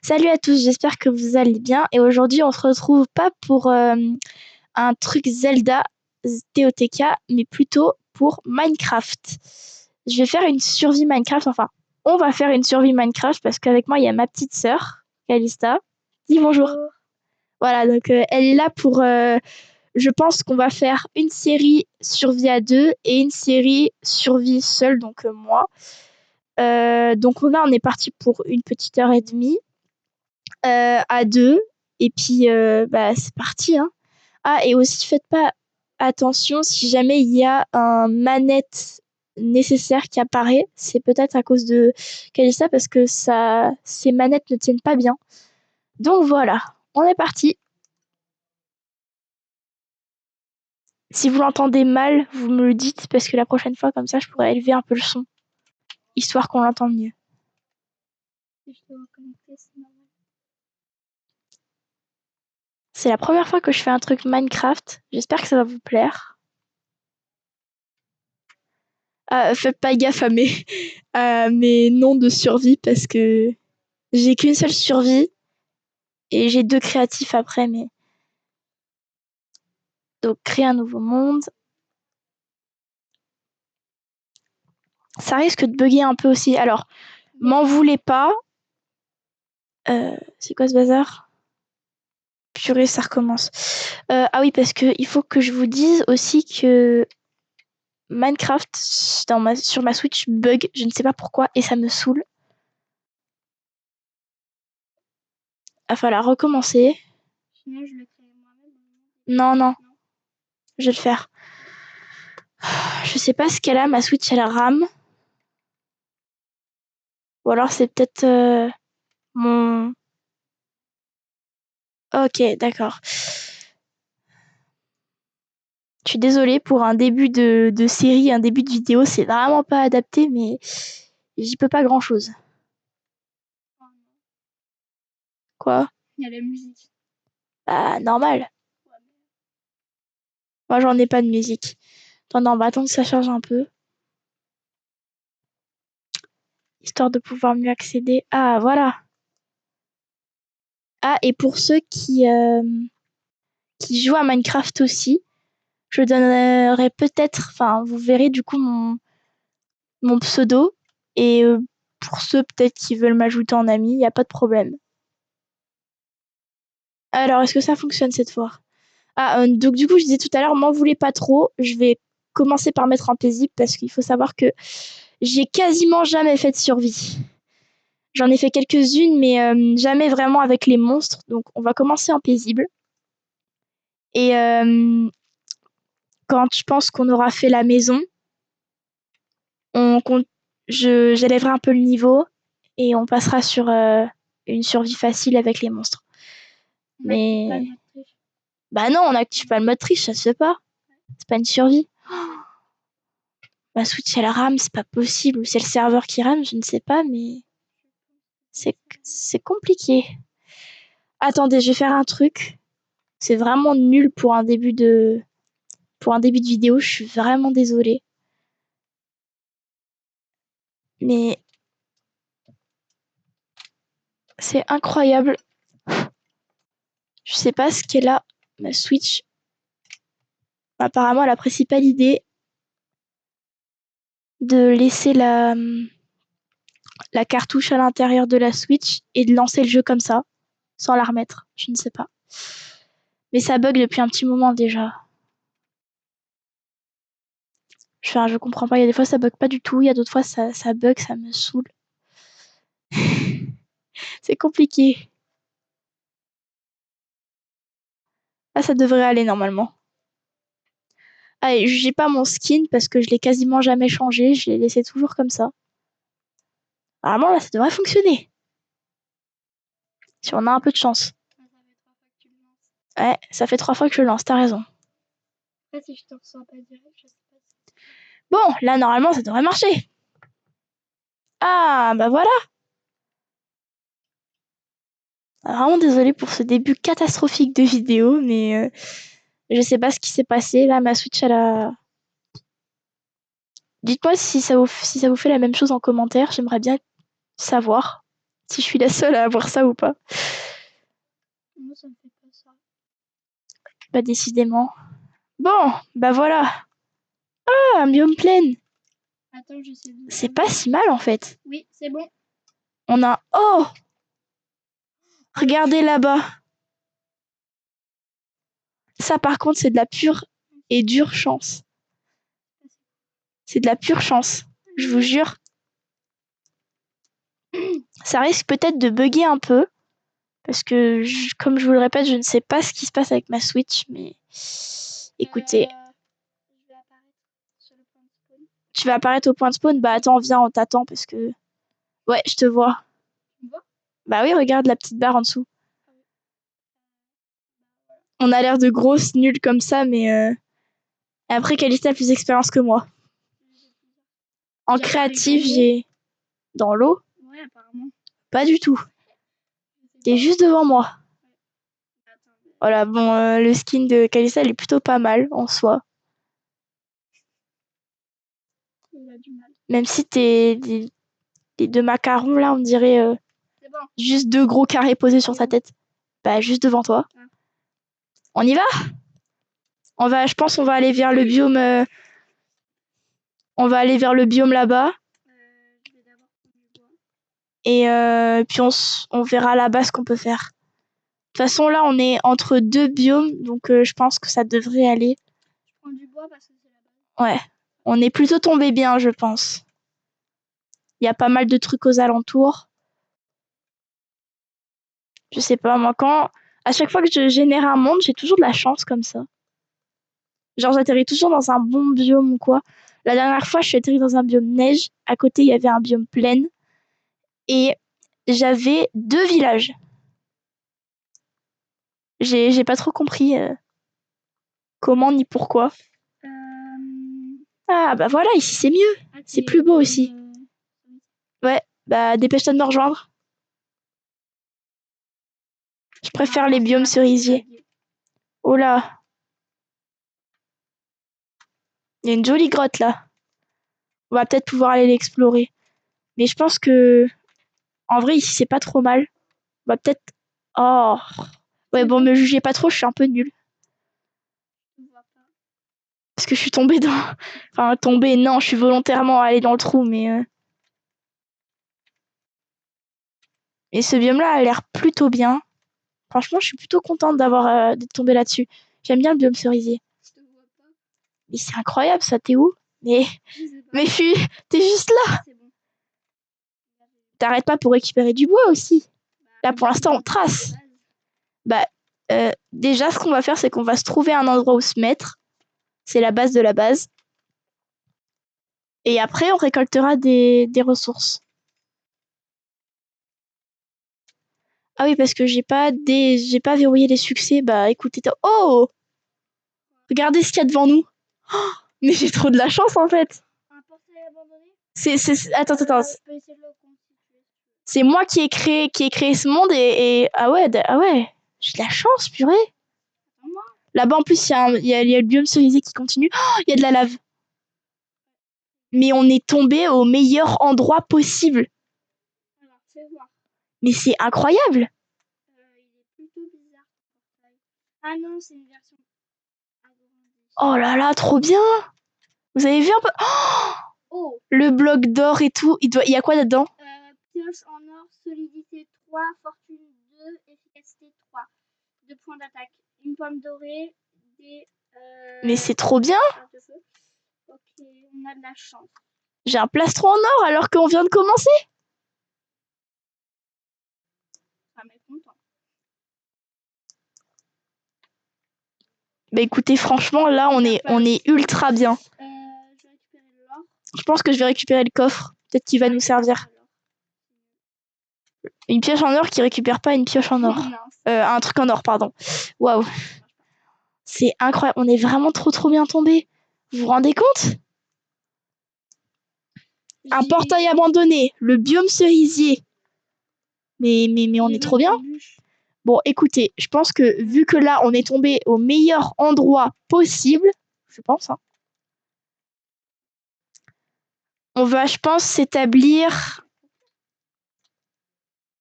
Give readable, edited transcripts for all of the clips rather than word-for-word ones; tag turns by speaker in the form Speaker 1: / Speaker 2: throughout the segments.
Speaker 1: Salut à tous, j'espère que vous allez bien. Et aujourd'hui, on se retrouve pas pour un truc Zelda TOTK, mais plutôt pour Minecraft. Je vais faire une survie Minecraft, enfin, on va faire une survie Minecraft parce qu'avec moi, il y a ma petite sœur, Calista. Dis bonjour. Voilà, donc elle est là pour. Je pense qu'on va faire une série survie à deux et une série survie seule, donc moi. Donc là, on est parti pour une petite heure et demie. À deux. Et puis, bah, c'est parti, hein. Ah, et aussi, faites pas attention si jamais il y a un manette nécessaire qui apparaît. C'est peut-être à cause de Calista parce que ces manettes ne tiennent pas bien. Donc voilà, on est parti. Si vous l'entendez mal, vous me le dites parce que la prochaine fois, comme ça, je pourrais élever un peu le son, histoire qu'on l'entende mieux. C'est la première fois que je fais un truc Minecraft. J'espère que ça va vous plaire. Ah, faites pas gaffe à mes noms de survie parce que j'ai qu'une seule survie et j'ai deux créatifs après. Mais donc créer un nouveau monde, ça risque de bugger un peu aussi. Alors, m'en voulez pas. C'est quoi ce bazar? Purée, ça recommence. Ah oui, parce que il faut que je vous dise aussi que Minecraft sur ma Switch bug, je ne sais pas pourquoi, et ça me saoule. Il va falloir recommencer.
Speaker 2: Sinon, je le crée moi-même.
Speaker 1: Non, non, je vais le faire. Je sais pas ce qu'elle a, ma Switch elle rame. Ou alors c'est peut-être mon... Ok, d'accord. Je suis désolée pour un début de série, un début de vidéo, c'est vraiment pas adapté, mais j'y peux pas grand-chose.
Speaker 2: Oh non,
Speaker 1: Quoi?
Speaker 2: il y a la musique.
Speaker 1: Bah, normal.
Speaker 2: Ouais, mais
Speaker 1: Moi, j'en ai pas de musique. Attends, on va attendre que ça charge un peu, histoire de pouvoir mieux accéder. Ah, voilà. Ah, et pour ceux qui jouent à Minecraft aussi, je donnerai peut-être, enfin, vous verrez du coup mon pseudo. Et pour ceux peut-être qui veulent m'ajouter en ami, il n'y a pas de problème. Alors, est-ce que ça fonctionne cette fois? Ah, donc du coup, je disais tout à l'heure, m'en voulez pas trop. Je vais commencer par mettre en paisible parce qu'il faut savoir que j'ai quasiment jamais fait de survie. J'en ai fait quelques-unes, mais jamais vraiment avec les monstres. Donc, on va commencer en paisible. Et quand je pense qu'on aura fait la maison, on compte, j'élèverai un peu le niveau et on passera sur une survie facile avec les monstres.
Speaker 2: on n'active pas
Speaker 1: Mais
Speaker 2: le mode triche.
Speaker 1: bah non, on n'active pas le mode triche, ça se fait pas. C'est pas une survie. Ma Switch elle rame, c'est pas possible. Ou c'est le serveur qui rame, je ne sais pas, mais c'est compliqué. Attendez, je vais faire un truc. C'est vraiment nul pour un début de vidéo. Je suis vraiment désolée. Mais c'est incroyable. Je sais pas ce qu'elle a, ma Switch. Apparemment, elle apprécie pas l'idée de laisser la cartouche à l'intérieur de la Switch et de lancer le jeu comme ça, sans la remettre. Je ne sais pas. Mais ça bug depuis un petit moment déjà. Enfin, je comprends pas. Il y a des fois ça bug pas du tout, il y a d'autres fois ça bug, ça me saoule. C'est compliqué. Ah, ça devrait aller normalement. Ah, et jugez pas mon skin parce que je l'ai quasiment jamais changé, je l'ai laissé toujours comme ça. Normalement là ça devrait fonctionner. Si on a un peu de chance.
Speaker 2: Ah, ça fait 3 fois que tu le lances.
Speaker 1: Ouais, ça fait 3 fois que je le lance, t'as raison.
Speaker 2: Après, si je te reçois pas direct, je sais pas si...
Speaker 1: Bon, là normalement ça devrait marcher. Ah, bah voilà. Vraiment désolée pour ce début catastrophique de vidéo, mais je sais pas ce qui s'est passé. Là, ma Switch, elle a... Dites-moi si ça vous fait la même chose en commentaire. J'aimerais bien savoir. si je suis la seule à avoir ça ou pas.
Speaker 2: Moi, ça me fait pas ça.
Speaker 1: Bah, décidément. Bon, bah voilà. Ah, un biome plein.
Speaker 2: Attends, j'essaie de...
Speaker 1: C'est pas si mal, en fait.
Speaker 2: Oui, c'est bon.
Speaker 1: On a... Oh! Regardez là-bas. Ça, par contre, c'est de la pure et dure chance. C'est de la pure chance. Je vous jure. Ça risque peut-être de bugger un peu. Parce que, comme je vous le répète, je ne sais pas ce qui se passe avec ma Switch. Mais écoutez,
Speaker 2: Je vais apparaître sur le point de spawn.
Speaker 1: tu vas apparaître au point de spawn. Bah attends, viens, on t'attend parce que... Ouais, je te vois.
Speaker 2: Tu me vois?
Speaker 1: Bah oui, regarde la petite barre en dessous.
Speaker 2: Ah oui.
Speaker 1: On a l'air de grosses nulles comme ça, mais... Après, Calista a plus d'expérience que moi. En
Speaker 2: J'apparais
Speaker 1: créatif,
Speaker 2: dans l'eau.
Speaker 1: j'ai... Dans l'eau?
Speaker 2: Ouais, apparemment.
Speaker 1: Pas du tout.
Speaker 2: Je sais
Speaker 1: T'es
Speaker 2: pas.
Speaker 1: juste devant moi.
Speaker 2: Attends, mais-
Speaker 1: Voilà, bon, le skin de Calista, il est plutôt pas mal en soi.
Speaker 2: Il a du mal.
Speaker 1: Même si t'es les deux macarons, là, on dirait
Speaker 2: C'est bon.
Speaker 1: juste deux gros carrés posés sur sa tête. Bah, juste devant toi.
Speaker 2: Ah.
Speaker 1: On y va? Je pense on va aller vers le biome... On va aller vers le biome là-bas.
Speaker 2: Je vais d'abord prendre du bois.
Speaker 1: Et puis on verra là-bas ce qu'on peut faire. De toute façon, là, on est entre deux biomes, donc je pense que ça devrait aller.
Speaker 2: Je prends du bois parce que c'est la base.
Speaker 1: Ouais, on est plutôt tombé bien, je pense. Il y a pas mal de trucs aux alentours. Je sais pas, moi, à chaque fois que je génère un monde, j'ai toujours de la chance comme ça. Genre, j'atterris toujours dans un bon biome ou quoi. La dernière fois, je suis atterri dans un biome neige. À côté, il y avait un biome plaine. Et j'avais 2 villages. J'ai pas trop compris comment ni pourquoi. Ah, bah voilà, ici c'est mieux.
Speaker 2: Ah,
Speaker 1: C'est plus beau aussi. Ouais, bah dépêche-toi de me rejoindre. Je préfère les biomes cerisiers. Oh là. Il y a une jolie grotte là. On va peut-être pouvoir aller l'explorer. Mais je pense que... En vrai, ici c'est pas trop mal. On va peut-être... Oh. Ouais, bon, me jugez pas trop, je suis un peu nulle.
Speaker 2: Je vois pas.
Speaker 1: Parce que je suis tombée dans... Enfin, tombée, non, je suis volontairement allée dans le trou, mais... Et ce biome-là a l'air plutôt bien. Franchement, je suis plutôt contente d'être tombée là-dessus. J'aime bien le biome cerisier.
Speaker 2: Je te vois pas.
Speaker 1: Mais c'est incroyable, ça, t'es où? Mais
Speaker 2: Je sais pas.
Speaker 1: Mais t'es juste là.
Speaker 2: C'est bon.
Speaker 1: T'arrêtes pas pour récupérer du bois aussi.
Speaker 2: Bah,
Speaker 1: Là, pour l'instant, on trace. Bah, déjà, ce qu'on va faire, c'est qu'on va se trouver un endroit où se mettre. C'est la base de la base. Et après, on récoltera des ressources. Ah oui, parce que j'ai pas verrouillé les succès. Bah, écoutez, oh! Regardez ce qu'il y a devant nous. Oh, mais j'ai trop de la chance, en fait.
Speaker 2: Un portail abandonné?
Speaker 1: Attends.
Speaker 2: Je peux essayer de le constituer.
Speaker 1: C'est moi qui ai créé ce monde ah ouais, j'ai de la chance, purée.
Speaker 2: Attends-moi.
Speaker 1: Là-bas, en plus, il y a le biome cerisier qui continue. Oh, il y a de la lave. Mais on est tombé au meilleur endroit possible.
Speaker 2: Alors, fais voir.
Speaker 1: Mais c'est incroyable.
Speaker 2: Il est plutôt bizarre, ton portail. Ah non, c'est une version agrandie.
Speaker 1: Oh là là, trop bien. Vous avez vu un peu?
Speaker 2: Oh!
Speaker 1: Le bloc d'or et tout. Il y a quoi là-dedans?
Speaker 2: Pioche en or, solidité 3, fortune 2, efficacité 3. 2 points d'attaque. Une pomme dorée, des...
Speaker 1: Mais c'est trop bien.
Speaker 2: de feu. Ok, on a de la chance.
Speaker 1: J'ai un plastron en or alors qu'on vient de commencer.
Speaker 2: Ça m'est content.
Speaker 1: Bah écoutez, franchement, là, on est ultra bien.
Speaker 2: Je vais récupérer de l'or.
Speaker 1: Je pense que je vais récupérer le coffre. Peut-être qu'il va nous servir. Une pioche en or qui récupère pas une pioche en or.
Speaker 2: Non,
Speaker 1: Un truc en or, pardon. Waouh. C'est incroyable. On est vraiment trop bien tombé. Vous vous rendez compte? Un portail abandonné. Le biome cerisier. Mais on est trop bien. Bon, écoutez, je pense que vu que là, on est tombé au meilleur endroit possible, je pense, hein, on va, je pense, s'établir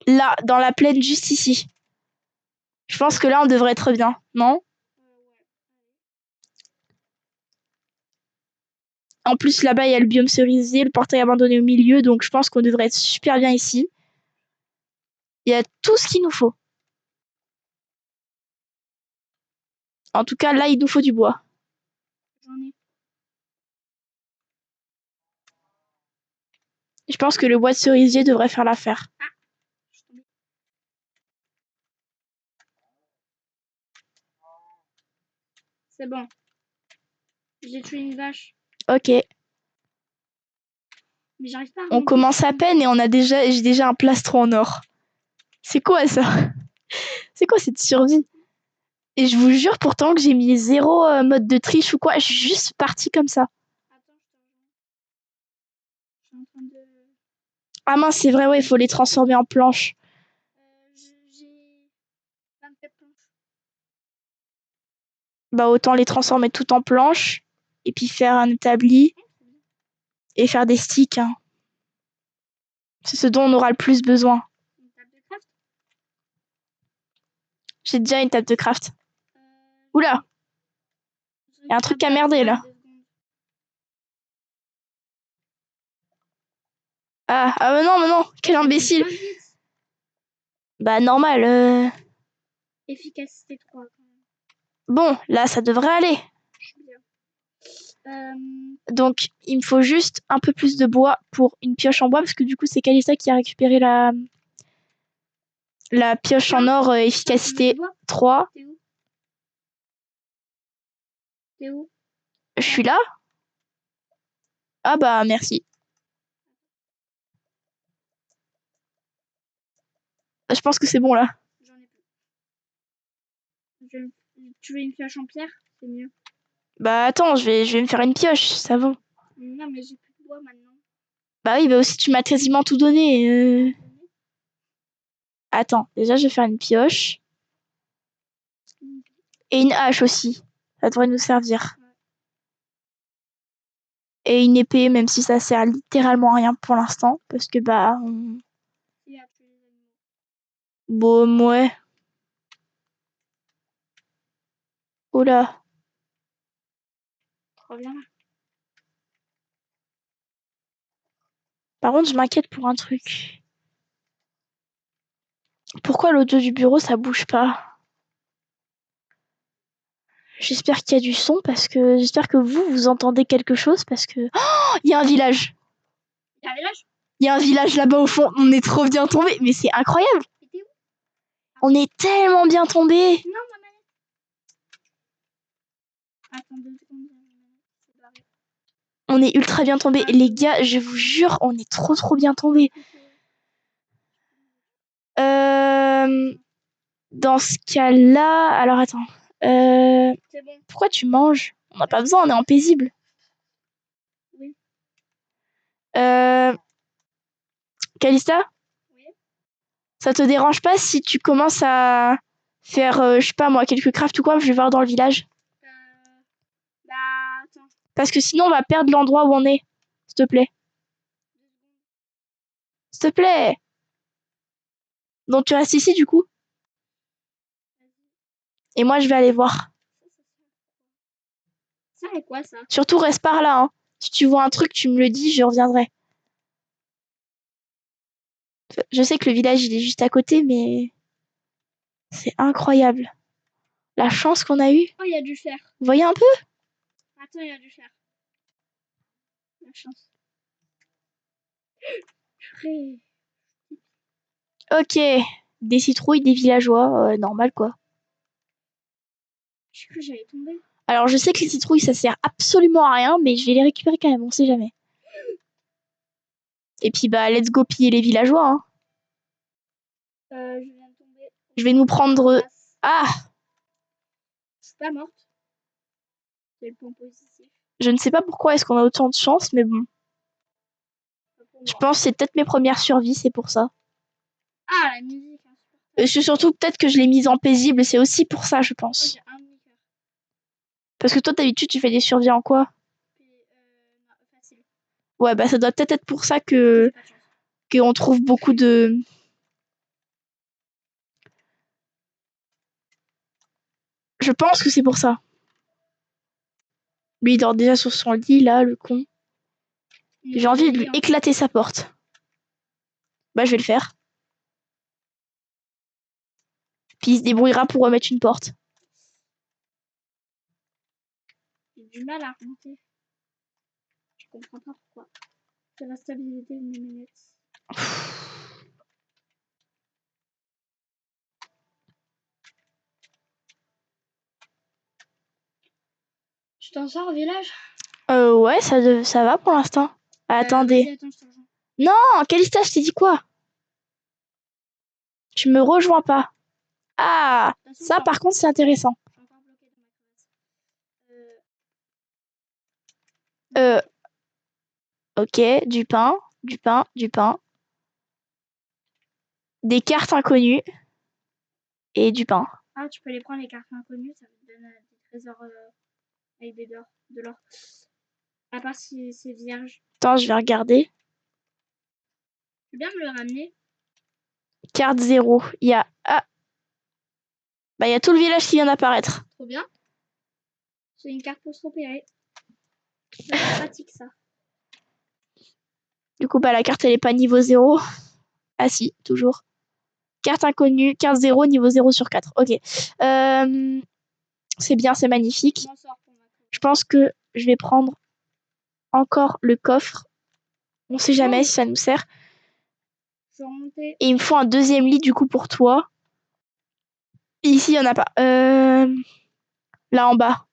Speaker 1: Là, dans la plaine juste ici. Je pense que là, on devrait être bien, non?
Speaker 2: Ouais.
Speaker 1: En plus, là-bas, il y a le biome cerisier, le portail abandonné au milieu, donc je pense qu'on devrait être super bien ici. Il y a tout ce qu'il nous faut. En tout cas, là, il nous faut du bois.
Speaker 2: J'en ai.
Speaker 1: Je pense que le bois de cerisier devrait faire l'affaire.
Speaker 2: Je suis tombée. C'est bon. J'ai tué une vache.
Speaker 1: Ok.
Speaker 2: Mais j'arrive pas à
Speaker 1: On
Speaker 2: remonter.
Speaker 1: commence à peine et j'ai déjà un plastron en or. C'est quoi ça? C'est quoi cette survie? Et je vous jure pourtant que j'ai mis zéro mode de triche ou quoi. Je suis juste partie comme ça.
Speaker 2: Attends, je te rejoins. Je suis en train de...
Speaker 1: Ah mince, c'est vrai, ouais, il faut les transformer en planches.
Speaker 2: J'ai 24 planches.
Speaker 1: Bah autant les transformer tout en planches et puis faire un établi et faire des sticks, hein. C'est ce dont on aura le plus besoin.
Speaker 2: Une table de craft.
Speaker 1: J'ai déjà une table de craft.
Speaker 2: Euh,
Speaker 1: Oula,
Speaker 2: je
Speaker 1: y a un
Speaker 2: regarde
Speaker 1: truc à
Speaker 2: la
Speaker 1: merder
Speaker 2: table
Speaker 1: là.
Speaker 2: 2 secondes.
Speaker 1: Ah mais non, quel
Speaker 2: Ça
Speaker 1: imbécile.
Speaker 2: va vite.
Speaker 1: Bah normal.
Speaker 2: Efficacité 3 quand même.
Speaker 1: Bon, là ça devrait aller.
Speaker 2: Je suis bien. Euh,
Speaker 1: Donc il me faut juste un peu plus de bois pour une pioche en bois parce que du coup c'est Calista qui a récupéré la pioche en or efficacité 3.
Speaker 2: T'es où? T'es où?
Speaker 1: Je suis là. Ah bah merci. Je pense que c'est bon là.
Speaker 2: J'en ai plus. Tu veux une pioche en pierre? C'est mieux.
Speaker 1: Bah attends, je vais me faire une pioche, ça va.
Speaker 2: Non, mais j'ai plus de bois maintenant.
Speaker 1: Bah oui, bah aussi tu m'as quasiment tout donné. Attends, déjà je vais faire une pioche. Et une hache aussi. Ça devrait nous servir.
Speaker 2: Ouais.
Speaker 1: Et une épée, même si ça sert littéralement à rien pour l'instant. Parce que bah...
Speaker 2: Il a tué les animaux.
Speaker 1: Bon, ouais. Oh là.
Speaker 2: Reviens là.
Speaker 1: Par contre, je m'inquiète pour un truc. Pourquoi l'audio du bureau, ça bouge pas? J'espère qu'il y a du son parce que... J'espère que vous entendez quelque chose parce que... Oh, il y a un village.
Speaker 2: Il y a un village?
Speaker 1: Il y a un village là-bas au fond. On est trop bien tombé. Mais c'est incroyable.
Speaker 2: Et t'es où?
Speaker 1: On est tellement bien tombé.
Speaker 2: Non, ma manette. Attends 2 secondes. C'est barré.
Speaker 1: On est ultra bien tombé. Les gars, je vous jure, on est trop bien tombé. Dans ce cas-là... Alors attends.
Speaker 2: C'est bon.
Speaker 1: Pourquoi tu manges? On n'a pas besoin, on est en paisible.
Speaker 2: Oui.
Speaker 1: Calista,
Speaker 2: Oui.
Speaker 1: ça te dérange pas si tu commences à faire, je sais pas moi, quelques crafts ou quoi? Je vais voir dans le village.
Speaker 2: Bah, attends.
Speaker 1: Parce que sinon, on va perdre l'endroit où on est. S'il te plaît.
Speaker 2: 2 secondes.
Speaker 1: S'il te plaît. Donc tu restes ici du coup?
Speaker 2: Vas-y.
Speaker 1: Et moi, je vais aller voir.
Speaker 2: Ça et quoi ça?
Speaker 1: Surtout, reste par là, hein. Si tu vois un truc, tu me le dis, je reviendrai. Je sais que le village, il est juste à côté, mais c'est incroyable. La chance qu'on a eue.
Speaker 2: Oh, il y a du fer.
Speaker 1: Vous voyez un peu?
Speaker 2: Attends, il y a du fer. La chance. Purée.
Speaker 1: Ok. Des citrouilles, des villageois, normal quoi.
Speaker 2: J'ai cru que j'allais tomber.
Speaker 1: Alors je sais que les citrouilles ça sert absolument à rien, mais je vais les récupérer quand même, on sait jamais. Et puis bah let's go piller les villageois, hein.
Speaker 2: Je viens de tomber.
Speaker 1: Je vais nous prendre... Ah!
Speaker 2: Je suis pas morte. C'est le point positif.
Speaker 1: Je ne sais pas pourquoi est-ce qu'on a autant de chance, mais bon. Je pense que c'est peut-être mes premières survies, c'est pour ça.
Speaker 2: Ah, la musique.
Speaker 1: C'est surtout peut-être que je l'ai mise en paisible, c'est aussi pour ça, je pense.
Speaker 2: J'ai un demi-cœur.
Speaker 1: Parce que toi, d'habitude, tu fais des survies en quoi?
Speaker 2: Puis, non, facile.
Speaker 1: Ouais, bah ça doit peut-être être pour ça que
Speaker 2: Pas de chance.
Speaker 1: qu'on trouve beaucoup de... Je pense que c'est pour ça. Lui, il dort déjà sur son lit, là, le con. J'ai envie de lui éclater sa porte. Bah, je vais le faire. Puis il se débrouillera pour remettre une porte.
Speaker 2: J'ai du mal à remonter. Je comprends pas pourquoi. C'est la stabilité de mes manettes. Tu t'en sors au village?
Speaker 1: Ouais, ça va pour l'instant. Attendez.
Speaker 2: Vas-y, attends, je te rejoins.
Speaker 1: Non, Calista, je t'ai dit quoi? Tu me rejoins pas. Ah,
Speaker 2: De toute façon,
Speaker 1: ça par contre, c'est intéressant.
Speaker 2: je suis encore bloquée dans ma crevasse.
Speaker 1: Ok, du pain, du pain, du pain. Des cartes inconnues et du pain.
Speaker 2: Ah, tu peux les prendre les cartes inconnues, ça te donne des trésors avec de l'or. À part si c'est vierge.
Speaker 1: Attends, je vais regarder.
Speaker 2: Tu veux bien me le ramener?
Speaker 1: Carte 0. Il y a... Ah, bah il y a tout le village qui vient d'apparaître.
Speaker 2: Trop bien. C'est une carte pour se repérer. C'est pratique ça.
Speaker 1: Du coup, bah la carte, elle est pas niveau 0. Ah si, toujours. Carte inconnue, carte 0, niveau 0 sur 4. Ok. C'est bien, c'est magnifique.
Speaker 2: Je m'en sors pour ma crevasse.
Speaker 1: Je pense que je vais prendre encore le coffre. On sait jamais si ça nous sert.
Speaker 2: Je vais remonter.
Speaker 1: Et il me faut un deuxième lit du coup pour toi. Et ici, il n'y en a pas. Là en bas.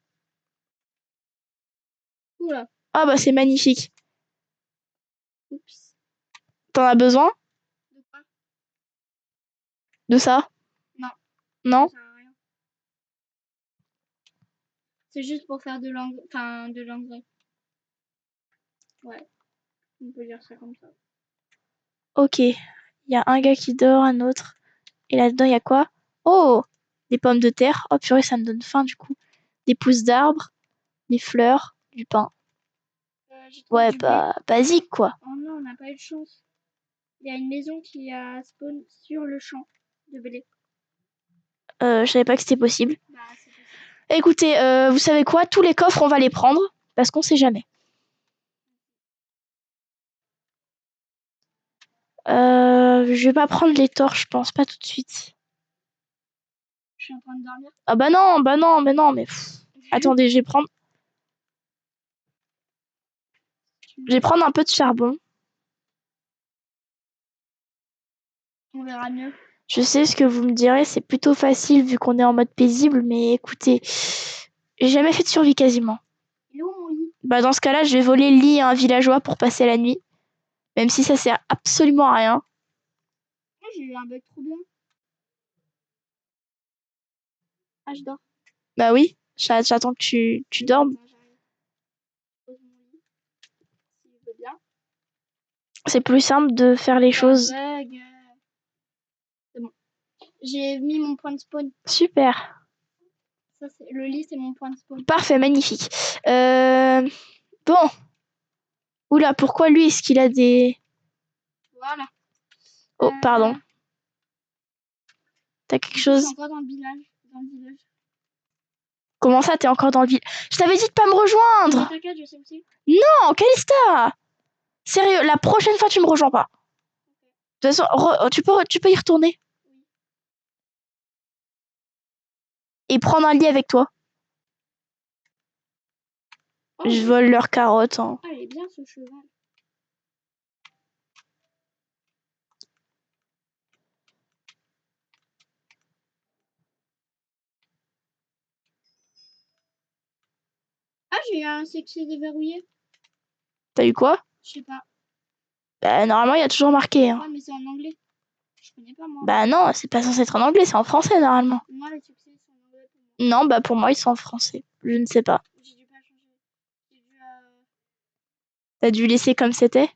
Speaker 2: Oula.
Speaker 1: Ah bah c'est magnifique.
Speaker 2: Oups.
Speaker 1: T'en as besoin
Speaker 2: De quoi?
Speaker 1: de ça?
Speaker 2: Non.
Speaker 1: Non?
Speaker 2: Ça sert à rien. C'est juste pour faire de l'engrais. Enfin, de l'engrais. Ouais. On peut dire ça comme ça.
Speaker 1: Ok. Il y a un gars qui dort, un autre. Et là-dedans, il y a quoi? Oh! Des pommes de terre. Oh purée, ça me donne faim du coup. Des pousses d'arbres, des fleurs, du pain.
Speaker 2: J'ai trouvé
Speaker 1: Ouais,
Speaker 2: du blé.
Speaker 1: bah basique quoi.
Speaker 2: Oh non, on n'a pas eu de chance. Il y a une maison qui a spawn sur le champ de blé.
Speaker 1: Je savais pas que c'était possible.
Speaker 2: Bah, c'est possible.
Speaker 1: Écoutez, vous savez quoi? Tous les coffres, on va les prendre. Parce qu'on sait jamais. Je vais pas prendre les torches, je pense pas tout de suite.
Speaker 2: Je suis en train de dormir.
Speaker 1: Ah bah non, bah non, mais non, mais... Attendez, je vais prendre un peu de charbon.
Speaker 2: On verra mieux.
Speaker 1: Je sais ce que vous me direz, c'est plutôt facile vu qu'on est en mode paisible, mais écoutez, j'ai jamais fait de survie quasiment.
Speaker 2: Il est où mon lit?
Speaker 1: Bah dans ce cas-là, je vais voler le lit à un villageois pour passer la nuit. Même si ça sert absolument à rien.
Speaker 2: Ah, j'ai eu un bug trop bien. Ah, je dors.
Speaker 1: Bah oui, j'attends que tu dormes.
Speaker 2: Attends, j'arrive. Je pose mon lit. S'il veut bien.
Speaker 1: C'est plus simple de faire les choses.
Speaker 2: Bug. C'est bon. J'ai mis mon point de spawn.
Speaker 1: Super.
Speaker 2: Ça, le lit, c'est mon point de spawn.
Speaker 1: Parfait, magnifique. Bon. Oula, pourquoi lui, est-ce qu'il a des...
Speaker 2: Voilà.
Speaker 1: Oh, pardon. T'as quelque chose?
Speaker 2: Je suis encore dans le village.
Speaker 1: Comment ça, t'es encore dans le village? Je t'avais dit de pas me rejoindre!
Speaker 2: Mais t'inquiète, je sais aussi.
Speaker 1: Non, Calista! Sérieux, la prochaine fois, tu me rejoins pas. De toute façon, tu peux y retourner.
Speaker 2: Oui.
Speaker 1: Et prendre un lit avec toi.
Speaker 2: Oh,
Speaker 1: Je vole leurs carottes. Hein.
Speaker 2: Ah, il est bien ce cheval. Ah, j'ai eu un succès déverrouillé.
Speaker 1: T'as eu quoi?
Speaker 2: Je sais pas.
Speaker 1: Bah, normalement, il y a toujours marqué. Hein.
Speaker 2: Ouais, mais c'est en anglais. Je connais pas moi.
Speaker 1: Bah non, c'est pas censé être en anglais, c'est en français normalement.
Speaker 2: Moi, les succès sont en anglais pour moi.
Speaker 1: Non, bah pour moi, ils sont en français. Je ne sais pas.
Speaker 2: J'ai dû pas changer. J'ai dû.
Speaker 1: T'as dû laisser comme c'était?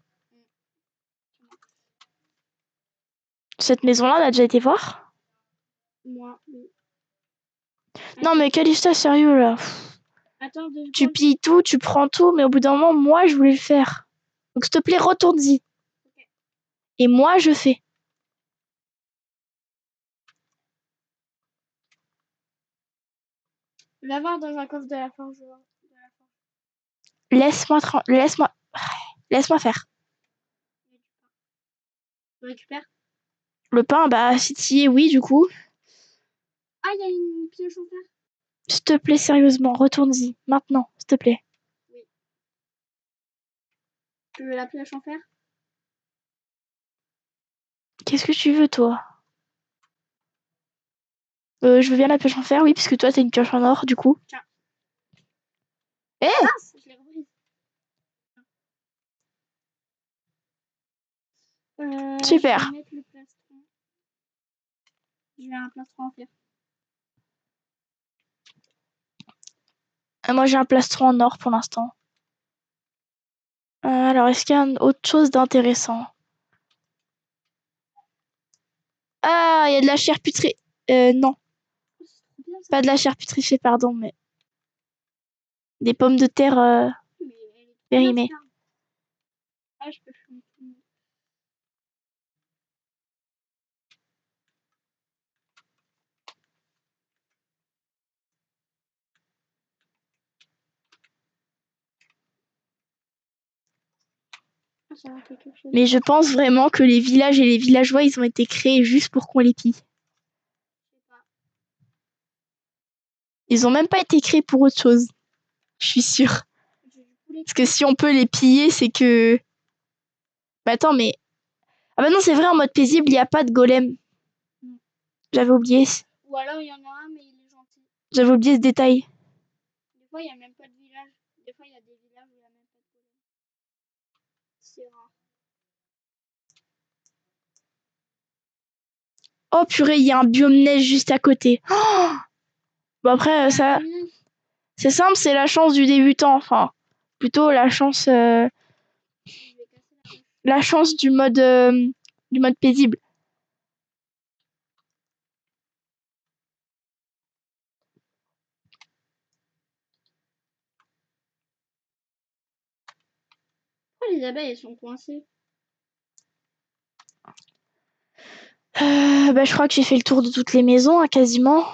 Speaker 1: Cette maison-là, on a déjà été voir?
Speaker 2: Moi, oui.
Speaker 1: Non, mais Calista, sérieux là.
Speaker 2: Attends,
Speaker 1: Tu pilles tout, tu prends tout, mais au bout d'un moment, moi, je voulais le faire. Donc, s'il te plaît, retourne-y.
Speaker 2: Okay.
Speaker 1: Et moi, je fais.
Speaker 2: Va voir dans un coffre de la forge.
Speaker 1: Laisse-moi faire.
Speaker 2: Tu récupères.
Speaker 1: Le pain, bah, si tu y es, oui, du coup.
Speaker 2: Ah, il y a une pioche en fer.
Speaker 1: S'il te plaît, sérieusement, retourne-y. Maintenant, s'il te plaît.
Speaker 2: Oui. Tu veux la pioche en fer?
Speaker 1: Qu'est-ce que tu veux, toi? Je veux bien la pioche en fer, oui, puisque toi, t'as une pioche en or, du coup.
Speaker 2: Tiens.
Speaker 1: Eh
Speaker 2: Ah, mince, je l'ai reprise.
Speaker 1: Super.
Speaker 2: Je vais mettre le plastron. Je vais un plastron en fer.
Speaker 1: Moi, j'ai un plastron en or pour l'instant. Alors, est-ce qu'il y a autre chose d'intéressant? Ah, il y a de la chair putrée. Non,
Speaker 2: Oh, c'est trop bien ça.
Speaker 1: pas de la chair putréfiée, pardon, mais des pommes de terre
Speaker 2: Mais elle est trop bien
Speaker 1: périmées.
Speaker 2: cette arme. Ah, je peux fumer tout le monde. Ah, ça m'a fait quelque chose.
Speaker 1: Mais je pense vraiment que les villages et les villageois, ils ont été créés juste pour qu'on les pille.
Speaker 2: Je sais pas.
Speaker 1: Ils ont même pas été créés pour autre chose. Je suis sûre.
Speaker 2: J'ai du poulet.
Speaker 1: Parce que si on peut les piller, c'est que... Bah attends, mais... Ah bah non, c'est vrai, en mode paisible, il n'y a pas de golem.
Speaker 2: Mm.
Speaker 1: J'avais oublié.
Speaker 2: Ou alors il y en a un, mais il est gentil.
Speaker 1: J'avais oublié ce détail.
Speaker 2: Des fois, il n'y a même pas de village. Des fois, il y a des villages où il n'y a même pas de golem. C'est rare.
Speaker 1: Oh purée, il y a un biome neige juste à côté. Oh bon après, ça... C'est simple, c'est la chance du débutant. Enfin, plutôt la chance...
Speaker 2: Je vais casser la roche.
Speaker 1: la chance du mode paisible.
Speaker 2: Pourquoi les abeilles, elles sont coincées?
Speaker 1: Bah, je crois que j'ai fait le tour de toutes les maisons, hein, quasiment.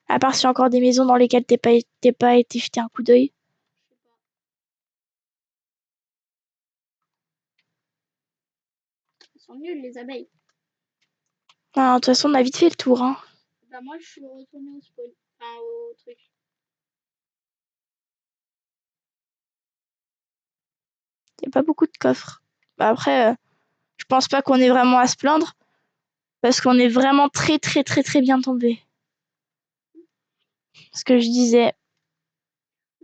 Speaker 1: À part s'il y a encore des maisons dans lesquelles t'es pas été jeter un coup d'œil.
Speaker 2: Je sais pas. Elles sont nulles, les abeilles.
Speaker 1: Ah, de toute façon, on a vite fait le tour. Hein.
Speaker 2: Bah, moi, je suis retournée au spawn. Enfin, au truc.
Speaker 1: Il n'y a pas beaucoup de coffres. Bah, après, je pense pas qu'on ait vraiment à se plaindre. Parce qu'on est vraiment très, très, très, très bien tombé. Ce que je disais,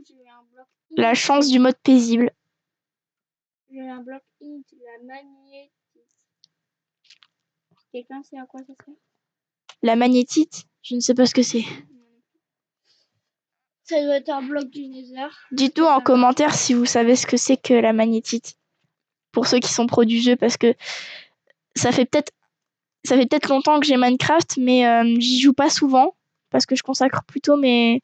Speaker 2: J'ai eu un bloc
Speaker 1: la
Speaker 2: int.
Speaker 1: chance du mode paisible.
Speaker 2: J'ai eu un bloc int, la magnétite. Quelqu'un sait à quoi ça sert?
Speaker 1: La magnétite, je ne sais pas ce que c'est.
Speaker 2: Ça doit être un bloc du Nether.
Speaker 1: Dites-nous en commentaire si vous savez ce que c'est que la magnétite. Pour ceux qui sont pros du jeu, parce que ça fait peut-être longtemps que j'ai Minecraft, mais j'y joue pas souvent parce que je consacre plutôt mes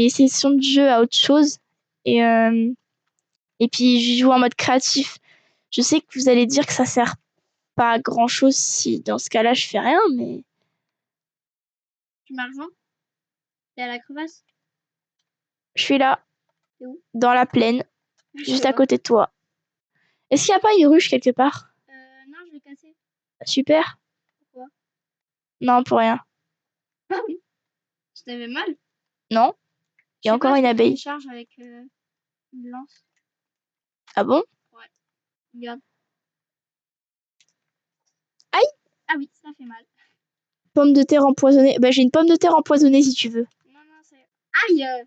Speaker 1: sessions de jeu à autre chose. Et, et puis j'y joue en mode créatif. Je sais que vous allez dire que ça sert pas à grand chose si dans ce cas-là je fais rien, mais
Speaker 2: Tu m'as rejoint? T'es à la crevasse?
Speaker 1: je suis là,
Speaker 2: T'es où?
Speaker 1: dans la plaine,
Speaker 2: Je
Speaker 1: juste
Speaker 2: sais
Speaker 1: à
Speaker 2: pas.
Speaker 1: côté de toi. Est-ce qu'il n'y a pas une ruche quelque part?
Speaker 2: Non, je l'ai cassé.
Speaker 1: Super.
Speaker 2: Pourquoi?
Speaker 1: Non, pour rien.
Speaker 2: Ah oui. Tu t'avais mal?
Speaker 1: Non, il
Speaker 2: Je
Speaker 1: y a
Speaker 2: sais
Speaker 1: encore
Speaker 2: pas,
Speaker 1: une
Speaker 2: je peux
Speaker 1: abeille.
Speaker 2: charge avec une lance.
Speaker 1: Ah bon?
Speaker 2: Ouais. Regarde.
Speaker 1: Aïe!
Speaker 2: Ah oui, ça fait mal.
Speaker 1: Pomme de terre empoisonnée. Bah, j'ai une pomme de terre empoisonnée si tu veux.
Speaker 2: Non, non, c'est... Aïe!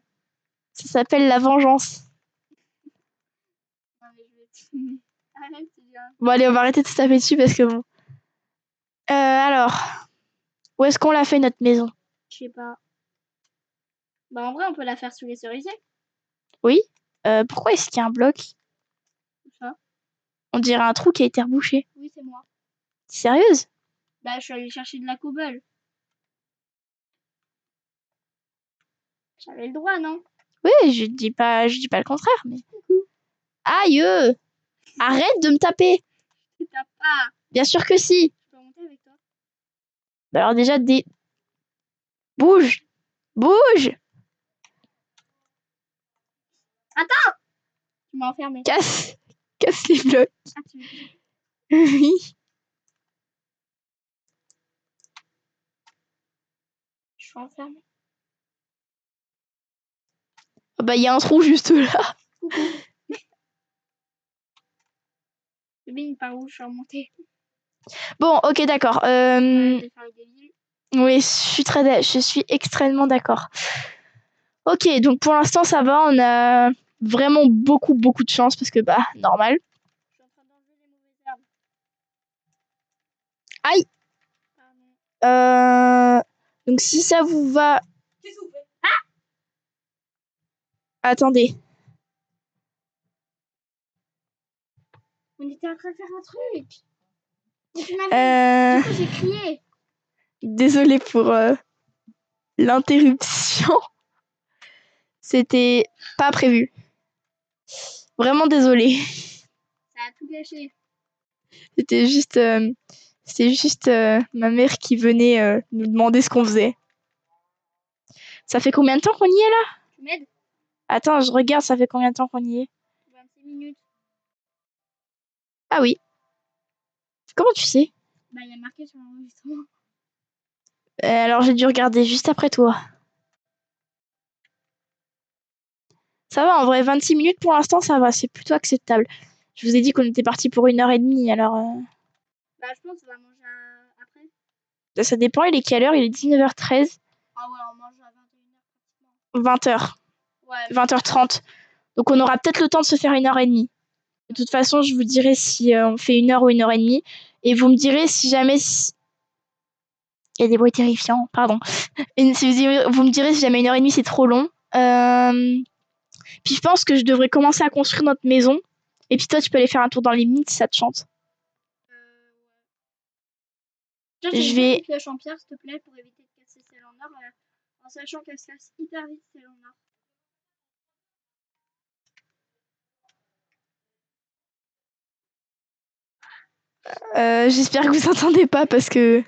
Speaker 1: Ça s'appelle la vengeance.
Speaker 2: Non, mais je vais te... Arrête, c'est bien.
Speaker 1: Bon, allez, on va arrêter de se taper dessus parce que bon. Alors, où est-ce qu'on l'a fait notre maison?
Speaker 2: Je sais pas. Bah, en vrai, on peut la faire sous les cerisiers.
Speaker 1: Oui. Pourquoi est-ce qu'il y a un bloc?
Speaker 2: Tout ça.
Speaker 1: On dirait un trou qui a été rebouché.
Speaker 2: Oui, c'est moi.
Speaker 1: Sérieuse?
Speaker 2: Bah, je suis allée chercher de la cobble. J'avais le droit, non?
Speaker 1: Oui, je dis pas le contraire, mais. Aïe! Arrête de me taper!
Speaker 2: Tu tapes pas.
Speaker 1: Bien sûr que si!
Speaker 2: Je peux monter avec toi?
Speaker 1: Bah alors déjà, bouge! Bouge!
Speaker 2: Tu m'as enfermé.
Speaker 1: Casse les blocs.
Speaker 2: Ah, tu veux dire.
Speaker 1: Oui.
Speaker 2: Je suis enfermée.
Speaker 1: Ah bah, il y a un trou juste là.
Speaker 2: Coucou. Devine par où je suis remontée.
Speaker 1: Bon, ok, d'accord.
Speaker 2: Arrête de faire le débile.
Speaker 1: Oui, je suis extrêmement d'accord. Ok, donc pour l'instant, ça va. On a vraiment beaucoup de chance parce que, bah, normal.
Speaker 2: Je suis en train d'enlever les mauvaises herbes.
Speaker 1: Aïe!
Speaker 2: Pardon.
Speaker 1: Donc si ça vous va...
Speaker 2: Qu'est-ce que vous faites?
Speaker 1: Attendez.
Speaker 2: On était en train de faire un truc. Et tu m'avais... Du coup, j'ai crié.
Speaker 1: Désolée pour l'interruption. C'était pas prévu. Vraiment désolée.
Speaker 2: Ça a tout gâché.
Speaker 1: C'était juste ma mère qui venait nous demander ce qu'on faisait. Ça fait combien de temps qu'on y est là?
Speaker 2: Tu m'aides?
Speaker 1: Attends, je regarde, ça fait combien de temps qu'on y est?
Speaker 2: 26 minutes.
Speaker 1: Ah oui. Comment tu sais?
Speaker 2: Bah, il y a marqué sur l'enregistrement.
Speaker 1: Alors j'ai dû regarder juste après toi. Ça va, en vrai, 26 minutes pour l'instant, ça va, c'est plutôt acceptable. Je vous ai dit qu'on était parti pour 1h30, alors
Speaker 2: Bah, je pense qu'on va manger après.
Speaker 1: ça dépend, il est quelle heure? Il est 19h13,
Speaker 2: Ah ouais, on mange à 21h pratiquement.
Speaker 1: 20h,
Speaker 2: Ouais.
Speaker 1: 20h30. Donc on aura peut-être le temps de se faire 1h30. De toute façon, je vous dirai si on fait 1h ou 1h30. Et vous me direz si jamais... Il y a des bruits terrifiants, pardon. Et si vous me direz si jamais 1h30 c'est trop long. Puis je pense que je devrais commencer à construire notre maison. Et puis toi, tu peux aller faire un tour dans les mines si ça te chante.
Speaker 2: Ouais. Tiens, j'ai
Speaker 1: Je
Speaker 2: une
Speaker 1: vais...
Speaker 2: pioche en pierre, s'il te plaît, pour éviter de casser celle en or, en sachant qu'elle se casse hyper vite celle en or.
Speaker 1: J'espère que vous entendez pas parce que...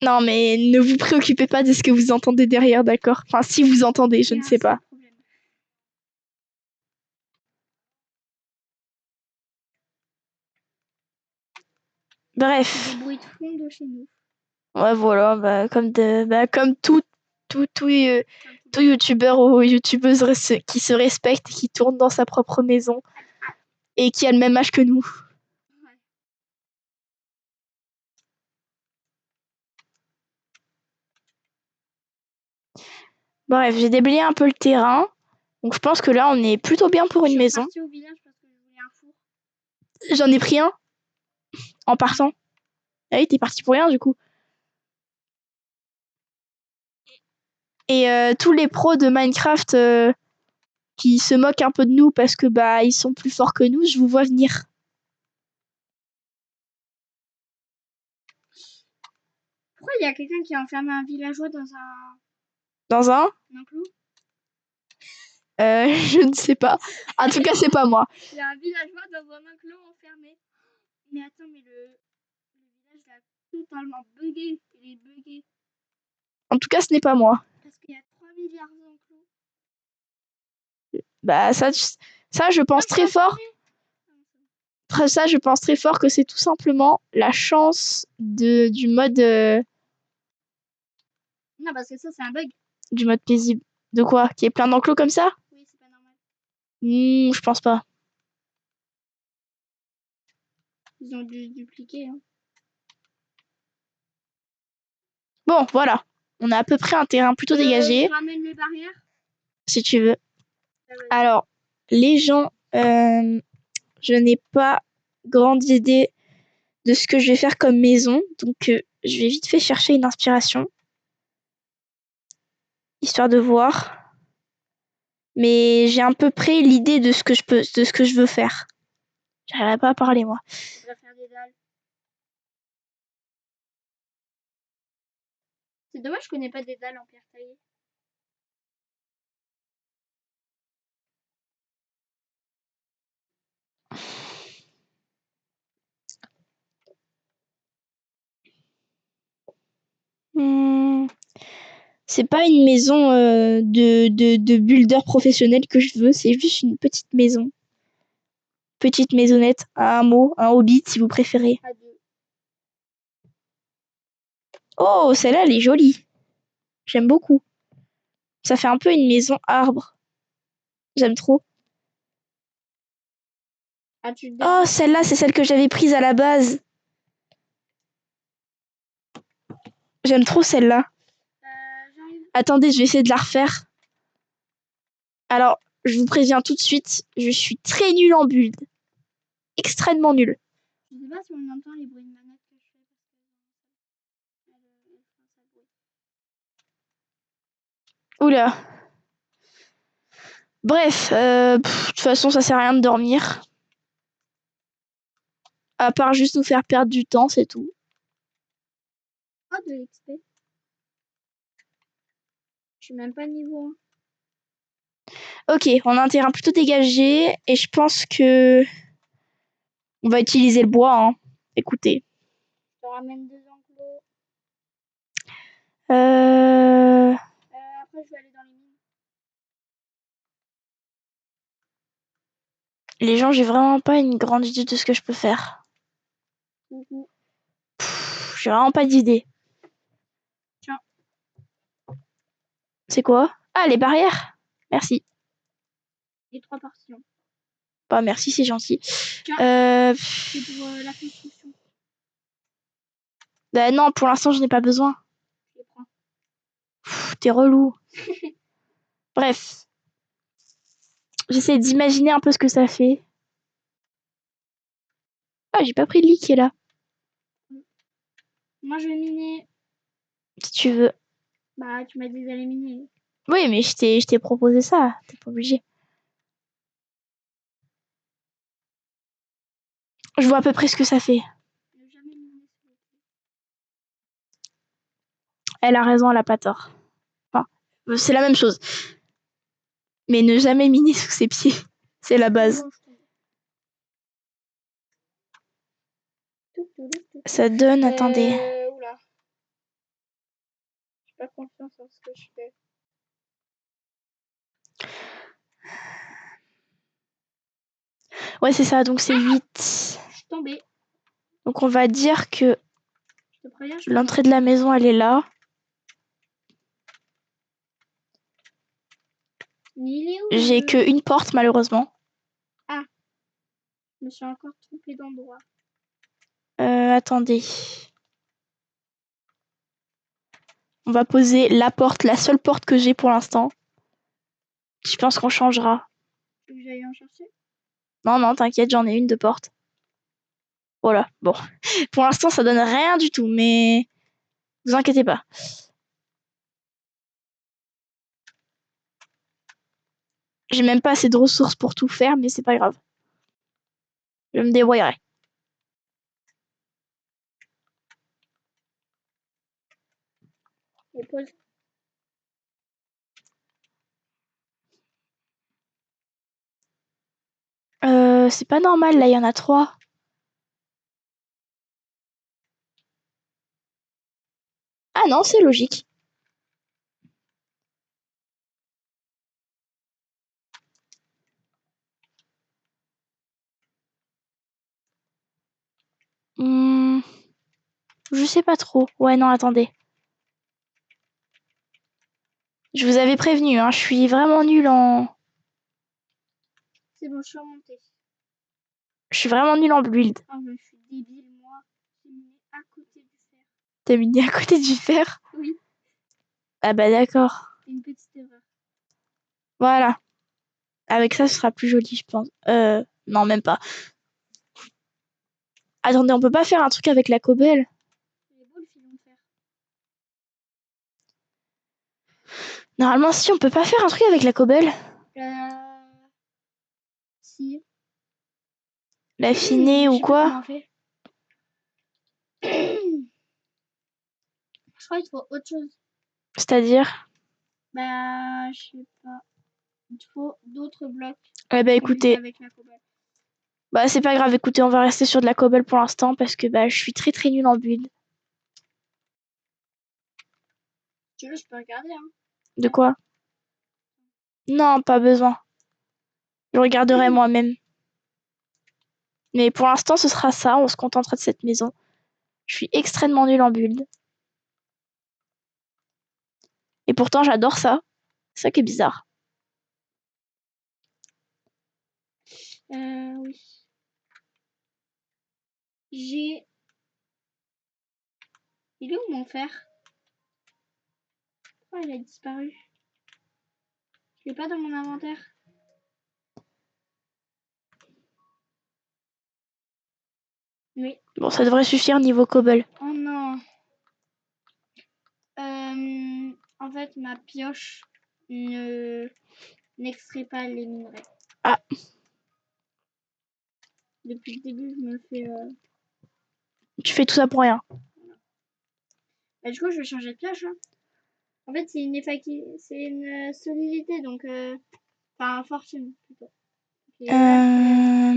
Speaker 1: Non, mais ne vous préoccupez pas de ce que vous entendez derrière, d'accord? Enfin, si vous entendez, je ne sais pas. Bref.
Speaker 2: Des bruits de fond de chez nous.
Speaker 1: Ouais, voilà, comme tout youtubeur ou youtubeuse qui se respecte et qui tourne dans sa propre maison et qui a le même âge que nous.
Speaker 2: Ouais.
Speaker 1: Bref, j'ai déblayé un peu le terrain. Donc je pense que là, on est plutôt bien pour une maison.
Speaker 2: Je suis partie au village parce que je voulais un four.
Speaker 1: J'en ai pris un en partant. Ah oui, t'es parti pour rien du coup. Et tous les pros de Minecraft qui se moquent un peu de nous parce que bah ils sont plus forts que nous, je vous vois venir.
Speaker 2: Pourquoi il y a quelqu'un qui a enfermé un villageois dans un
Speaker 1: Dans un
Speaker 2: enclos?
Speaker 1: Je ne sais pas. En tout cas, c'est pas moi.
Speaker 2: Il y a un villageois dans un enclos enfermé. Mais attends, mais le village là, totalement buggé. Il est buggé.
Speaker 1: En tout cas, ce n'est pas moi.
Speaker 2: Parce qu'il y a 3 milliards d'enclos.
Speaker 1: Bah ça je pense très fort. Ça, je pense très fort que c'est tout simplement la chance du mode
Speaker 2: Non, parce que ça, c'est un bug.
Speaker 1: du mode paisible. De quoi? Qu'il y ait plein d'enclos comme ça?
Speaker 2: Oui, c'est pas normal.
Speaker 1: Je pense pas.
Speaker 2: Ils ont dû dupliquer. Hein.
Speaker 1: Bon, voilà. On a à peu près un terrain plutôt dégagé.
Speaker 2: Je ramène les barrières.
Speaker 1: Si tu veux.
Speaker 2: Ah ouais.
Speaker 1: Alors, les gens, je n'ai pas grande idée de ce que je vais faire comme maison. Donc, je vais vite fait chercher une inspiration. Histoire de voir. Mais j'ai à peu près l'idée de ce que je veux faire. J'arriverai pas à parler, moi.
Speaker 2: Je voudrais faire des dalles. C'est dommage, je connais pas des dalles en pierre taillée.
Speaker 1: Hmm, c'est pas une maison de builder professionnel que je veux, c'est juste une petite maison. Petite maisonnette, un hameau, un hobbit si vous préférez.
Speaker 2: À deux.
Speaker 1: Oh, celle-là, elle est jolie. J'aime beaucoup. Ça fait un peu une maison arbre. J'aime trop.
Speaker 2: As-tu
Speaker 1: Oh,
Speaker 2: déjà...
Speaker 1: celle-là, c'est celle que j'avais prise à la base. J'aime trop celle-là.
Speaker 2: J'arrive.
Speaker 1: Attendez, je vais essayer de la refaire. Alors, je vous préviens tout de suite, je suis très nulle en build. Extrêmement nulle.
Speaker 2: Je sais pas si on entend les bruits de manette que je fais parce que elles font ça bruit.
Speaker 1: Oula. Bref, de toute façon, ça sert à rien de dormir. À part juste nous faire perdre du temps, c'est tout.
Speaker 2: Oh, de l'XP. Je suis même pas niveau 1.
Speaker 1: Ok, on a un terrain plutôt dégagé et je pense que on va utiliser le bois. Hein. Écoutez.
Speaker 2: Je te ramène 2 enclos.
Speaker 1: Euh...
Speaker 2: Après, je vais aller dans les mines.
Speaker 1: Les gens, j'ai vraiment pas une grande idée de ce que je peux faire. J'ai vraiment pas d'idée.
Speaker 2: Tiens.
Speaker 1: C'est quoi? Ah, les barrières. Merci.
Speaker 2: Les 3 portions.
Speaker 1: Bah, merci, c'est gentil.
Speaker 2: Tiens.
Speaker 1: Euh...
Speaker 2: C'est pour la construction.
Speaker 1: Bah non, pour l'instant, je n'ai pas besoin.
Speaker 2: Je les prends.
Speaker 1: T'es relou. Bref. J'essaie d'imaginer un peu ce que ça fait. Ah, j'ai pas pris le lit qui est là.
Speaker 2: Moi, je vais miner.
Speaker 1: Si tu veux.
Speaker 2: Bah, tu m'as dit d'aller miner.
Speaker 1: Oui, mais je t'ai proposé ça. T'es pas obligé. Je vois à peu près ce que ça fait.
Speaker 2: Ne jamais miner sur les pieds.
Speaker 1: Elle a raison, elle a pas tort. Enfin, c'est la même chose. Mais ne jamais miner sous ses pieds. C'est la base.
Speaker 2: Bon, je tombe. Tout.
Speaker 1: Ça donne, attendez.
Speaker 2: Oula. J'ai pas confiance en ce que je fais.
Speaker 1: Ouais, c'est ça, donc c'est 8.
Speaker 2: Je suis tombée.
Speaker 1: Donc on va dire que
Speaker 2: Je te préviens, je
Speaker 1: l'entrée de la maison, elle est là.
Speaker 2: Il est où
Speaker 1: J'ai qu'une porte, malheureusement.
Speaker 2: Ah, je me suis encore trompée d'endroit.
Speaker 1: Attendez. On va poser la porte, la seule porte que j'ai pour l'instant. Je pense qu'on changera.
Speaker 2: Tu veux que j'aille en chercher?
Speaker 1: Non, t'inquiète, j'en ai une de porte. Voilà, bon. Pour l'instant, ça donne rien du tout, mais vous inquiétez pas. J'ai même pas assez de ressources pour tout faire, mais c'est pas grave. Je me débrouillerai.
Speaker 2: Et pause.
Speaker 1: C'est pas normal, là, il y en a 3. Ah non, c'est logique. Hmm, je sais pas trop. Ouais, non, attendez. Je vous avais prévenu, hein, je suis vraiment nulle en...
Speaker 2: C'est bon, je suis remontée.
Speaker 1: Je suis vraiment nulle en build.
Speaker 2: Oh, mais je suis débile, moi. J'ai miné à côté du fer.
Speaker 1: T'as mis à côté du fer?
Speaker 2: Oui,
Speaker 1: Ah bah d'accord.
Speaker 2: c'est une petite erreur.
Speaker 1: Voilà. Avec ça, ce sera plus joli, je pense. Non, même pas. Attendez, on peut pas faire un truc avec la cobble?
Speaker 2: Il est beau le filon de fer.
Speaker 1: Normalement, si, on peut pas faire un truc avec la cobble?
Speaker 2: Si.
Speaker 1: L'affiner
Speaker 2: Je
Speaker 1: ou
Speaker 2: sais pas
Speaker 1: quoi?
Speaker 2: comment on fait. Je crois qu'il faut autre chose.
Speaker 1: C'est-à-dire?
Speaker 2: Bah, je sais pas. Il faut d'autres blocs.
Speaker 1: Eh bah
Speaker 2: Juste
Speaker 1: écoutez,
Speaker 2: avec la cobble.
Speaker 1: bah c'est pas grave, écoutez, on va rester sur de la cobble pour l'instant parce que bah je suis très très nulle en build.
Speaker 2: Tu veux, je peux regarder, hein.
Speaker 1: De quoi? Non, pas besoin. Je regarderai moi-même. Mais pour l'instant, ce sera ça. On se contentera de cette maison. Je suis extrêmement nulle en build. Et pourtant, j'adore ça. C'est ça qui est bizarre.
Speaker 2: Oui. J'ai... Il est où mon fer? Pourquoi il a disparu? Je l'ai pas dans mon inventaire. Oui.
Speaker 1: Bon, ça devrait suffire niveau cobble.
Speaker 2: Oh non. En fait, ma pioche n'extrait pas les minerais.
Speaker 1: Ah.
Speaker 2: Depuis le début, je me fais...
Speaker 1: Tu fais tout ça pour rien.
Speaker 2: Bah, du coup, je vais changer de pioche. Hein. En fait, c'est une solidité, donc... Enfin, fortune, plutôt. Et là,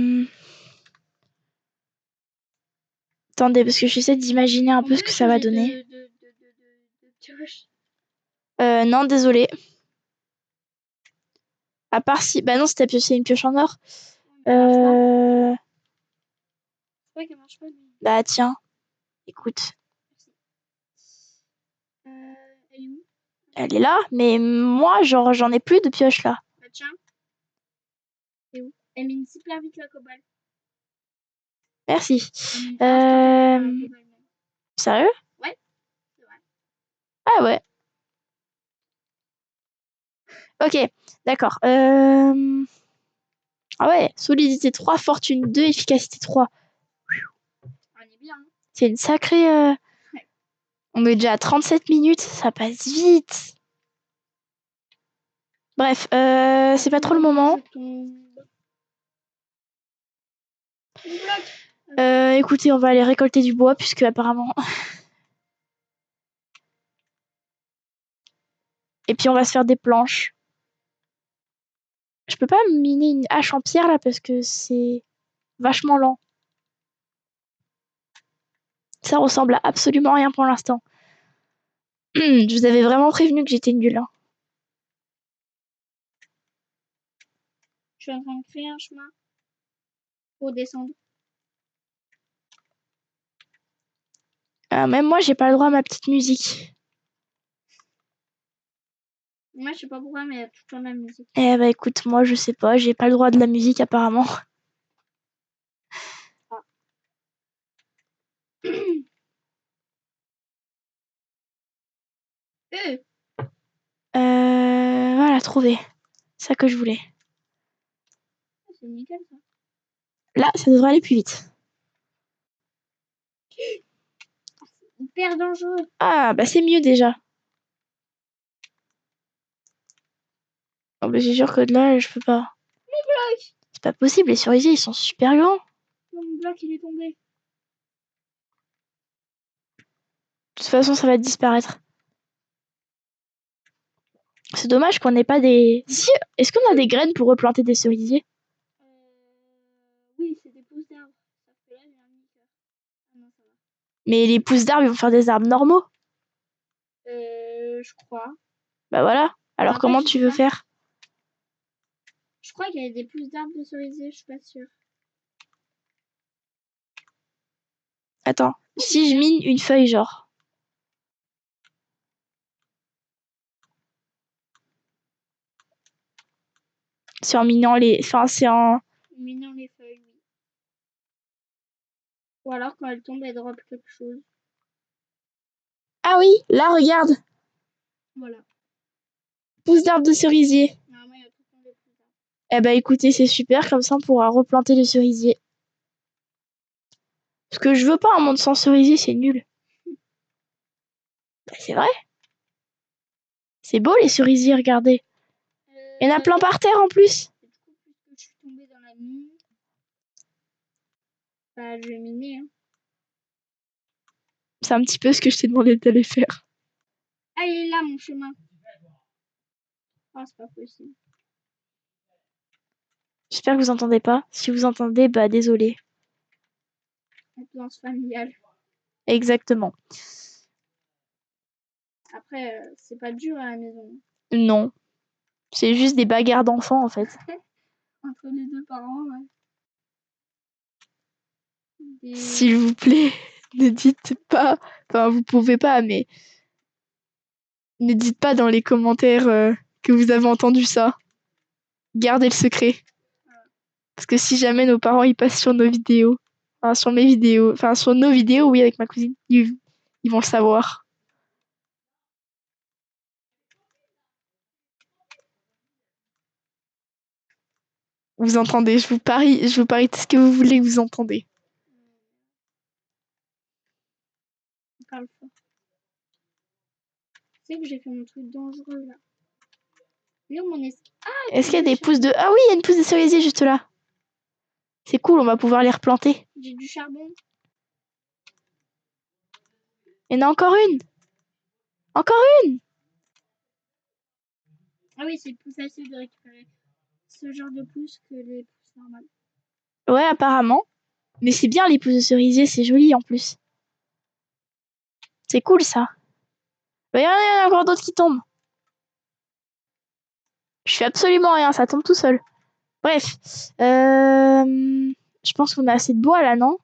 Speaker 1: Attendez, parce que j'essaie d'imaginer un peu ce que ça va donner.
Speaker 2: de pioche.
Speaker 1: Non, désolé. À part si... Bah non, c'était une pioche en or.
Speaker 2: Elle marche pas. C'est vrai qu'elle marche pas. Mais...
Speaker 1: Bah tiens, écoute.
Speaker 2: Elle est où?
Speaker 1: Elle est là, mais moi, genre, j'en ai plus de pioche là.
Speaker 2: Bah tiens. C'est où? Elle mine super vite la cobalt.
Speaker 1: Merci.
Speaker 2: Elle mine instantanément la cobalt.
Speaker 1: Sérieux?
Speaker 2: Ouais, c'est vrai.
Speaker 1: Ah ouais. Ok, d'accord. Ah ouais, solidité 3, fortune 2, efficacité 3.
Speaker 2: On est bien. Hein.
Speaker 1: C'est une sacrée...
Speaker 2: Ouais.
Speaker 1: On est déjà à 37 minutes, ça passe vite. Bref, c'est pas trop le moment. Écoutez, on va aller récolter du bois, puisque apparemment... Et puis on va se faire des planches. Je peux pas miner une hache en pierre là, parce que c'est vachement lent. Ça ressemble à absolument rien pour l'instant. Je vous avais vraiment prévenu que j'étais nulle. Hein.
Speaker 2: Je suis en train de créer un chemin pour descendre.
Speaker 1: Même moi, j'ai pas le droit à ma petite musique.
Speaker 2: Moi, je sais pas pourquoi, mais il y a tout le temps la musique.
Speaker 1: Eh bah écoute, moi je sais pas, j'ai pas le droit de la musique apparemment.
Speaker 2: Ah.
Speaker 1: Voilà, trouvé. C'est ça que je voulais.
Speaker 2: C'est nickel ça.
Speaker 1: Là, ça devrait aller plus vite.
Speaker 2: C'est hyper dangereux.
Speaker 1: Ah, bah c'est mieux déjà. Oh, bah, c'est sûr que de là, je peux pas.
Speaker 2: Mon bloc!
Speaker 1: C'est pas possible, les cerisiers, ils sont super grands.
Speaker 2: Mon bloc, il est tombé.
Speaker 1: De toute façon, ça va disparaître. C'est dommage qu'on n'ait pas des... Si, est-ce qu'on a des graines pour replanter des cerisiers?
Speaker 2: Oui, c'est des pousses d'arbres. Sauf que là, j'ai un niqueur. Ah non, ça va.
Speaker 1: Mais les pousses d'arbres, ils vont faire des arbres normaux.
Speaker 2: Je crois.
Speaker 1: Bah voilà. Alors
Speaker 2: Après,
Speaker 1: comment
Speaker 2: je
Speaker 1: tu
Speaker 2: sais
Speaker 1: veux
Speaker 2: pas.
Speaker 1: faire?
Speaker 2: Je crois qu'il y a des pousses d'arbres de cerisier, je suis pas sûre.
Speaker 1: Attends, si je mine une feuille, genre. C'est en minant les... Enfin, c'est en...
Speaker 2: Minant les feuilles, oui. Ou alors, quand elle tombe, elle drop quelque chose.
Speaker 1: Ah oui, là, regarde.
Speaker 2: Voilà.
Speaker 1: Pousse d'arbres de cerisier.
Speaker 2: Normalement, il y a tout le temps des pousses d'arbres.
Speaker 1: Eh bah écoutez, c'est super, comme ça on pourra replanter les cerisiers. Parce que je veux pas un monde sans cerisier, c'est nul. Bah, c'est vrai. C'est beau les cerisiers, regardez. Il y en a plein par terre en plus.
Speaker 2: Du coup, puisque je suis tombée dans la mine, bah, je vais miner. Hein.
Speaker 1: C'est un petit peu ce que je t'ai demandé d'aller faire.
Speaker 2: Ah, il est là, mon chemin. Oh, c'est pas possible.
Speaker 1: J'espère que vous entendez pas. Si vous entendez, bah désolé.
Speaker 2: Ambiance familiale.
Speaker 1: Exactement.
Speaker 2: Après, c'est pas dur à la maison.
Speaker 1: Non. C'est juste des bagarres d'enfants, en fait.
Speaker 2: Entre les deux parents, ouais.
Speaker 1: S'il vous plaît, ne dites pas... Enfin, vous pouvez pas, mais... Ne dites pas dans les commentaires que vous avez entendu ça. Gardez le secret. Parce que si jamais nos parents ils passent sur nos vidéos, enfin sur mes vidéos, enfin sur nos vidéos, oui, avec ma cousine, ils vont le savoir. Vous entendez, je vous parie tout ce que vous voulez que vous entendez.
Speaker 2: On parle fort. Tu sais que j'ai fait mon truc dangereux là. Mais où mon
Speaker 1: Est-ce qu'il y a des pousses de... Ah oui, il y a une pousse de cerisier juste là. C'est cool, on va pouvoir les replanter.
Speaker 2: J'ai du charbon.
Speaker 1: Il y en a encore une. Encore une.
Speaker 2: Ah oui, c'est plus facile de récupérer ce genre de pousse que les pousses normales.
Speaker 1: Ouais, apparemment. Mais c'est bien les pousses de cerisier, c'est joli en plus. C'est cool ça. Il y en a encore d'autres qui tombent. Je fais absolument rien, ça tombe tout seul. Bref. Je pense qu'on a assez de bois là, non?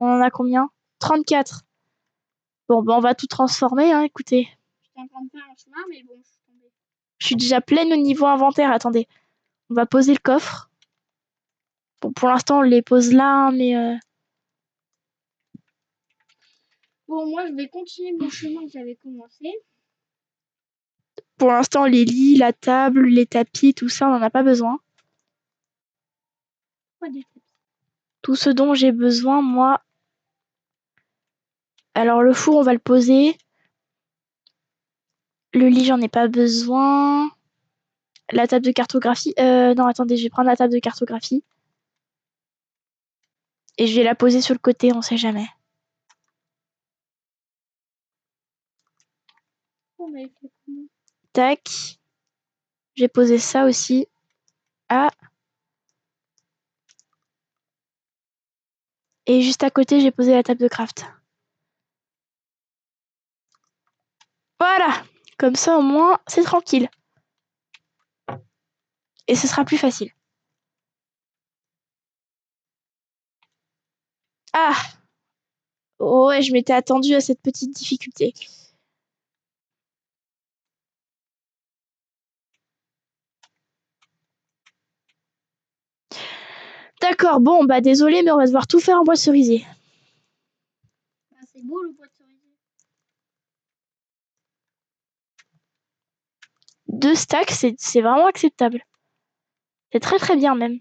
Speaker 1: On en a combien? 34. Bon, ben on va tout transformer, hein, écoutez.
Speaker 2: J'étais en train de faire un chemin, mais bon, je suis tombée.
Speaker 1: Je suis déjà pleine au niveau inventaire. Attendez. On va poser le coffre. Bon, pour l'instant, on les pose là, hein, mais...
Speaker 2: Bon, moi, je vais continuer mon chemin que j'avais commencé.
Speaker 1: Pour l'instant, les lits, la table, les tapis, tout ça, on n'en a pas besoin.
Speaker 2: Pourquoi des tapis?
Speaker 1: Tout ce dont j'ai besoin, moi... Alors, le four, on va le poser. Le lit, j'en ai pas besoin. La table de cartographie... non, attendez, je vais prendre la table de cartographie. Et je vais la poser sur le côté, on sait jamais.
Speaker 2: On avait fait comment?
Speaker 1: Tac. Je vais poser ça aussi. Ah. Et juste à côté, j'ai posé la table de craft. Voilà. Comme ça, au moins, c'est tranquille. Et ce sera plus facile. Ah. Oh ouais, je m'étais attendue à cette petite difficulté. D'accord, bon, bah désolé, mais on va devoir tout faire en bois de cerisier.
Speaker 2: Ah, c'est beau le bois de cerisier.
Speaker 1: 2 stacks, c'est vraiment acceptable. C'est très très bien même.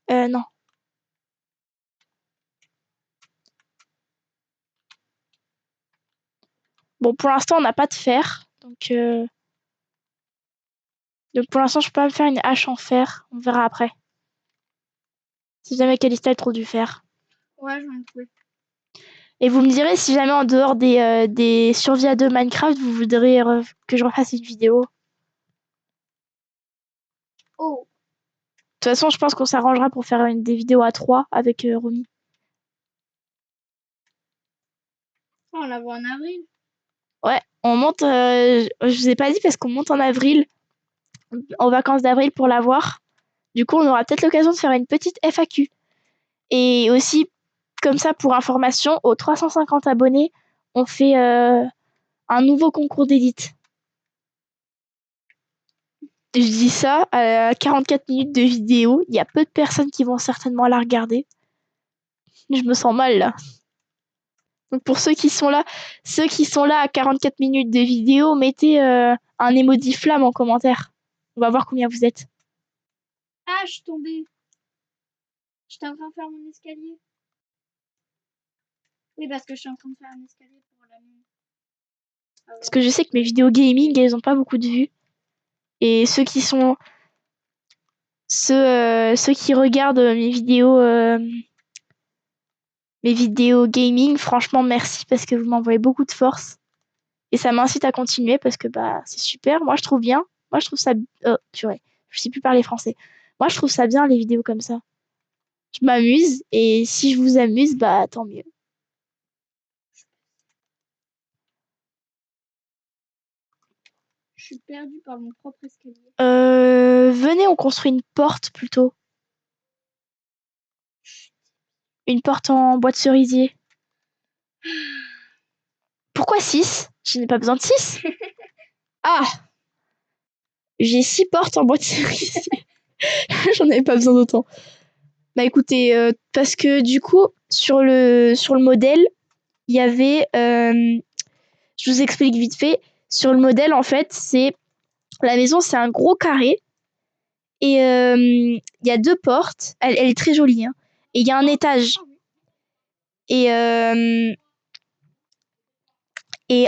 Speaker 1: Non. Bon, pour l'instant, on n'a pas de fer. Donc pour l'instant, je peux pas me faire une hache en fer. On verra après. Si jamais Calista trouve du fer.
Speaker 2: Ouais, je vais en trouver.
Speaker 1: Et vous me direz si jamais en dehors des survies à 2 Minecraft, vous voudrez que je refasse une vidéo.
Speaker 2: Oh,
Speaker 1: De toute façon, je pense qu'on s'arrangera pour faire des vidéos à 3 avec Romy.
Speaker 2: on la voit en avril.
Speaker 1: Ouais, on monte. Je vous ai pas dit parce qu'on monte en avril, en vacances d'avril pour la voir. Du coup, on aura peut-être l'occasion de faire une petite FAQ. Et aussi, comme ça, pour information, aux 350 abonnés, on fait un nouveau concours d'élite. Je dis ça à 44 minutes de vidéo. Il y a peu de personnes qui vont certainement la regarder. Je me sens mal là. Donc pour ceux qui sont là à 44 minutes de vidéo, mettez un emoji flamme en commentaire. On va voir combien vous êtes.
Speaker 2: Ah, je suis tombée. J'étais en train de faire mon escalier. Oui, parce que je suis en train de faire un escalier pour la mine.
Speaker 1: Parce que je sais que mes vidéos gaming, elles ont pas beaucoup de vues. Et ceux qui regardent mes vidéos gaming, franchement merci parce que vous m'envoyez beaucoup de force. Et ça m'incite à continuer parce que bah c'est super. Moi je trouve bien. Moi je trouve ça... Oh, purée. Je sais plus parler français. Moi je trouve ça bien les vidéos comme ça. Je m'amuse et si je vous amuse, bah tant mieux.
Speaker 2: Je suis perdue par mon propre escalier.
Speaker 1: Venez, on construit une porte plutôt. Une porte en bois de cerisier. Pourquoi 6? Je n'ai pas besoin de 6. Ah! J'ai 6 portes en bois de cerisier. J'en avais pas besoin d'autant. Bah écoutez, parce que du coup, sur le modèle, il y avait... je vous explique vite fait. Sur le modèle, en fait, c'est... La maison, c'est un gros carré. Et il y a 2 portes. Elle est très jolie. Hein. Et il y a un étage. Et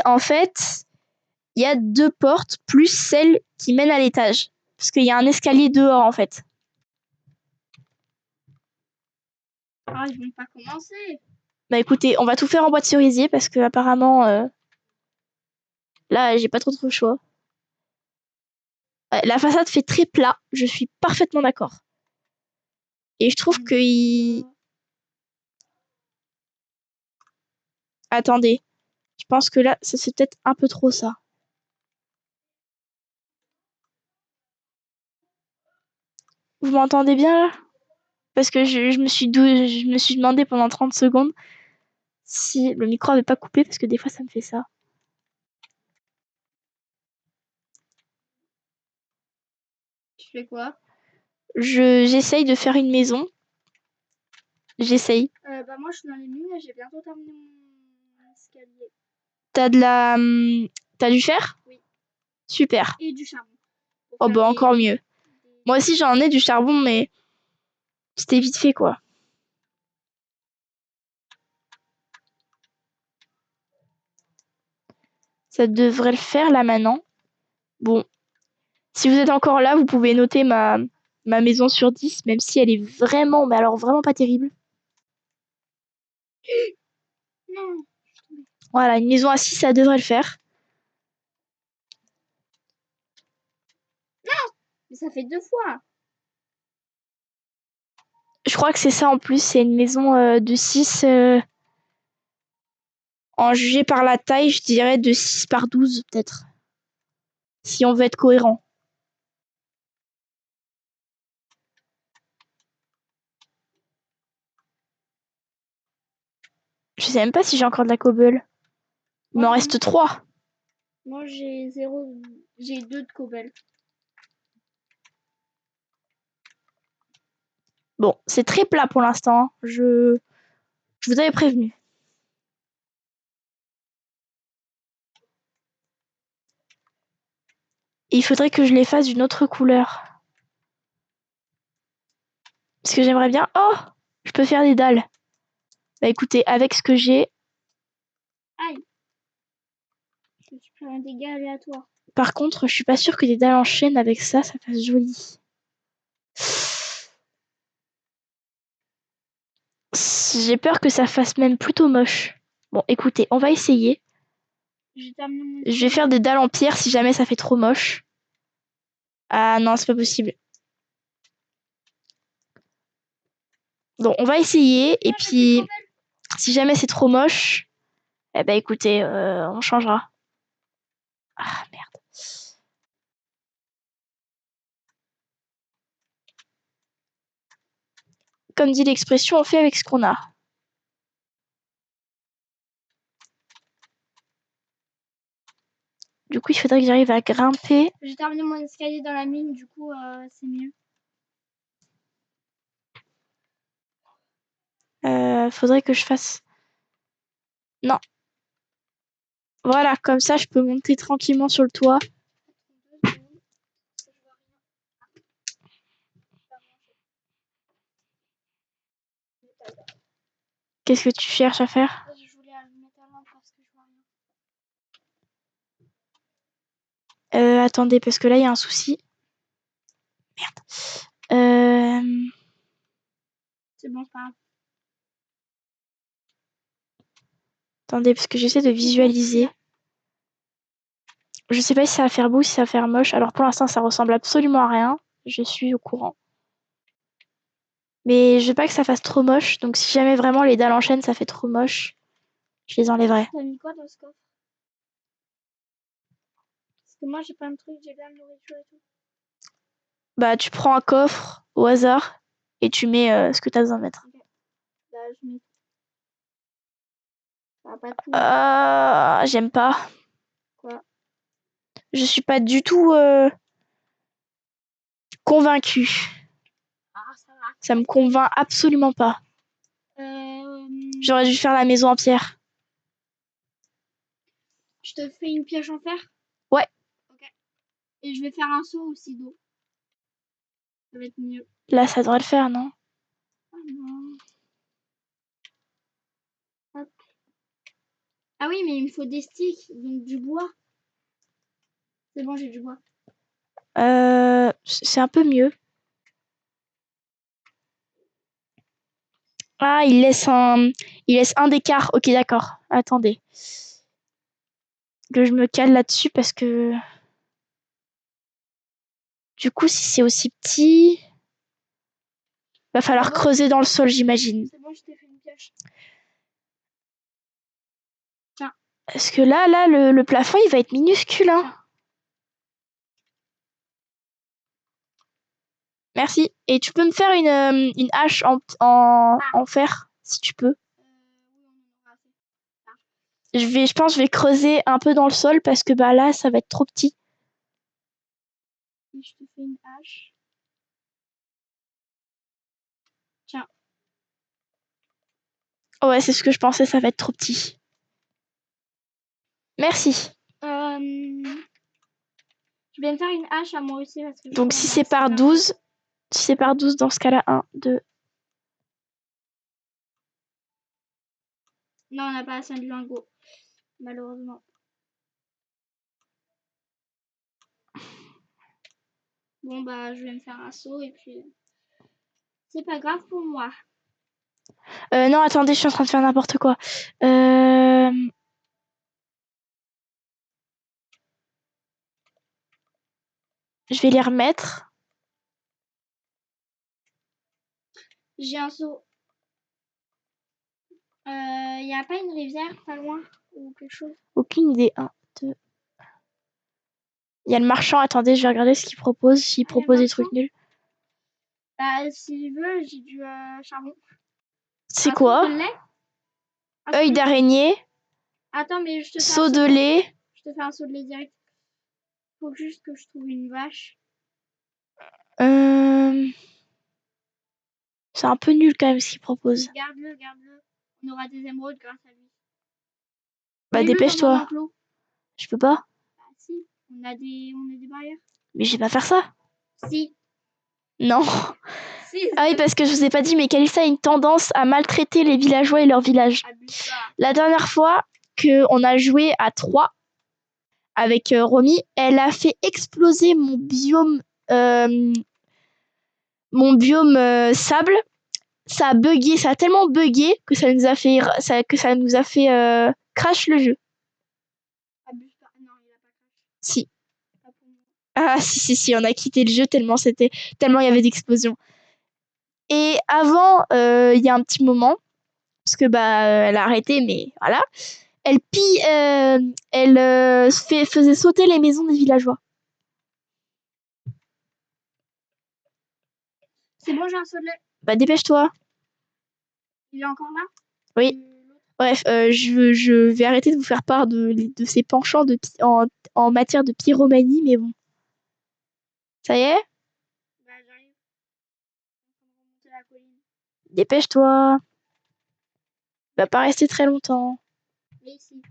Speaker 1: en fait, il y a 2 portes plus celle qui mène à l'étage. Parce qu'il y a un escalier dehors, en fait.
Speaker 2: Ah, ils vont pas commencer.
Speaker 1: Bah écoutez, on va tout faire en bois de cerisier parce que apparemment, là, j'ai pas trop de choix. La façade fait très plat, je suis parfaitement d'accord. Et je trouve que... Attendez, je pense que là, ça c'est peut-être un peu trop ça. Vous m'entendez bien là? Parce que je me suis demandé pendant 30 secondes si le micro avait pas coupé parce que des fois ça me fait ça.
Speaker 2: Tu fais quoi?
Speaker 1: J'essaye de faire une maison. J'essaye.
Speaker 2: Bah moi je suis dans les mines et j'ai bientôt terminé mon escalier.
Speaker 1: T'as du fer?
Speaker 2: Oui.
Speaker 1: Super.
Speaker 2: Et du charbon.
Speaker 1: Oh bah encore mieux. Moi aussi j'en ai du charbon mais c'était vite fait quoi. Ça devrait le faire là maintenant. Bon. Si vous êtes encore là, vous pouvez noter ma maison sur 10, même si elle est vraiment, mais alors vraiment pas terrible.
Speaker 2: Non.
Speaker 1: Voilà, une maison à 6, ça devrait le faire.
Speaker 2: Non! Mais ça fait 2 fois.
Speaker 1: Je crois que c'est ça en plus, c'est une maison de 6. En jugé par la taille, je dirais de 6 par 12 peut-être. Si on veut être cohérent. Je sais même pas si j'ai encore de la cobble. Il m'en reste 3.
Speaker 2: Moi j'ai 0. J'ai 2 de cobble.
Speaker 1: Bon, c'est très plat pour l'instant. Hein. Je vous avais prévenu. Et il faudrait que je les fasse d'une autre couleur. Parce que j'aimerais bien... Oh! Je peux faire des dalles. Bah écoutez, avec ce que j'ai...
Speaker 2: Aïe! Je suis pris un dégât aléatoire.
Speaker 1: Par contre, je suis pas sûre que des dalles en chaîne avec ça fasse joli. J'ai peur que ça fasse même plutôt moche. Bon, écoutez, on va essayer. Je vais faire des dalles en pierre si jamais ça fait trop moche. Ah non, c'est pas possible. Donc, on va essayer. Et puis, si jamais c'est trop moche, eh ben écoutez, on changera. Ah, merde. Comme dit l'expression, on fait avec ce qu'on a. Du coup, il faudrait que j'arrive à grimper.
Speaker 2: J'ai terminé mon escalier dans la mine, du coup, c'est mieux.
Speaker 1: Faudrait que je fasse... Non. Voilà, comme ça, je peux monter tranquillement sur le toit. Qu'est-ce que tu cherches à faire?
Speaker 2: Je voulais mettre à l'envers parce que je vois
Speaker 1: rien. Attendez, parce que là, il y a un souci. Merde.
Speaker 2: C'est bon, c'est pas grave.
Speaker 1: Attendez, parce que j'essaie de visualiser. Je sais pas si ça va faire beau, si ça va faire moche. Alors pour l'instant, ça ressemble absolument à rien. Je suis au courant. Mais je veux pas que ça fasse trop moche. Donc si jamais vraiment les dalles en chaîne, ça fait trop moche, je les enlèverai.
Speaker 2: T'as mis quoi dans ce coffre? que moi, j'ai plein de trucs, j'ai plein de nourriture et tout.
Speaker 1: Bah, tu prends un coffre au hasard et tu mets ce que tu as besoin de mettre.
Speaker 2: Ok. Bah, je mets. Ça va pas tout. Hein.
Speaker 1: J'aime pas.
Speaker 2: Quoi?
Speaker 1: Je suis pas du tout convaincue.
Speaker 2: Ah, ça va.
Speaker 1: Ça me convainc absolument pas. J'aurais dû faire la maison en pierre.
Speaker 2: Je te fais une pioche en fer?
Speaker 1: Ouais.
Speaker 2: Ok. Et je vais faire un seau aussi d'eau. Ça va être mieux.
Speaker 1: Là, ça devrait le faire, non?
Speaker 2: Ah non. Hop. Ah oui, mais il me faut des sticks, donc du bois. C'est bon, j'ai du bois.
Speaker 1: C'est un peu mieux. Ah, il laisse un d'écart. Ok, d'accord. Attendez. Que je me cale là-dessus parce que du coup, si c'est aussi petit, va falloir
Speaker 2: bon
Speaker 1: creuser dans le sol, j'imagine.
Speaker 2: C'est bon, je t'ai fait une pioche.
Speaker 1: Parce que là, le plafond, il va être minuscule, hein. Merci. Et tu peux me faire une hache en fer, si tu peux.
Speaker 2: Oui, on en aura assez.
Speaker 1: Je pense que je vais creuser un peu dans le sol parce que bah là, ça va être trop petit.
Speaker 2: Et je te fais une hache. Tiens.
Speaker 1: Ouais, c'est ce que je pensais, ça va être trop petit. Merci.
Speaker 2: Je vais me faire une hache à moi aussi. Parce que
Speaker 1: Donc si c'est par 12, dans ce cas-là, 1, 2.
Speaker 2: Non, on n'a pas assez de lingots. Malheureusement. Bon, bah, je vais me faire un seau et puis... C'est pas grave pour moi.
Speaker 1: Non, attendez, je suis en train de faire n'importe quoi. Je vais les remettre.
Speaker 2: J'ai un seau. Y a pas une rivière pas loin ou quelque chose?
Speaker 1: Aucune idée. 1, 2. Il y a le marchand. Attendez, je vais regarder ce qu'il propose. S'il propose des trucs nuls.
Speaker 2: Bah, s'il veut, j'ai du charbon.
Speaker 1: C'est
Speaker 2: Un
Speaker 1: quoi?
Speaker 2: seau de lait?
Speaker 1: Œil d'araignée.
Speaker 2: Attends, mais je te fais
Speaker 1: Seau de lait.
Speaker 2: Je te fais un seau de lait direct. Faut juste que je trouve une vache.
Speaker 1: C'est un peu nul quand même ce qu'il propose.
Speaker 2: Garde-le, garde-le. On aura des émeraudes grâce à lui.
Speaker 1: Bah
Speaker 2: Mets-le dans mon
Speaker 1: dépêche-toi.
Speaker 2: enclos.
Speaker 1: Je peux pas.
Speaker 2: Bah si, on a des barrières.
Speaker 1: Mais je vais pas faire ça.
Speaker 2: Si.
Speaker 1: Non.
Speaker 2: Si.
Speaker 1: Ah oui, parce que je vous ai pas dit, mais Kalissa a une tendance à maltraiter les villageois et leur village.
Speaker 2: Abuse pas.
Speaker 1: La dernière fois qu'on a joué à 3 avec Romy, elle a fait exploser mon biome sable. Ça a bugué, ça a tellement bugué que ça nous a fait crash le jeu.
Speaker 2: Abuse pas. Non, il a pas crash.
Speaker 1: Si.
Speaker 2: Pas pour moi.
Speaker 1: Ah si, on a quitté le jeu tellement il y avait d'explosions. Et avant, il y a un petit moment, parce que bah elle a arrêté, mais voilà, elle faisait sauter les maisons des villageois.
Speaker 2: C'est bon, j'ai un seau de lait.
Speaker 1: Bah dépêche-toi.
Speaker 2: Il est encore là?
Speaker 1: Oui. Bref, je vais arrêter de vous faire part de ces penchants en matière de pyromanie, mais bon. Ça y est?
Speaker 2: Bah j'arrive. On va remonter la colline.
Speaker 1: Dépêche-toi. Va pas rester très longtemps.
Speaker 2: Mais ici.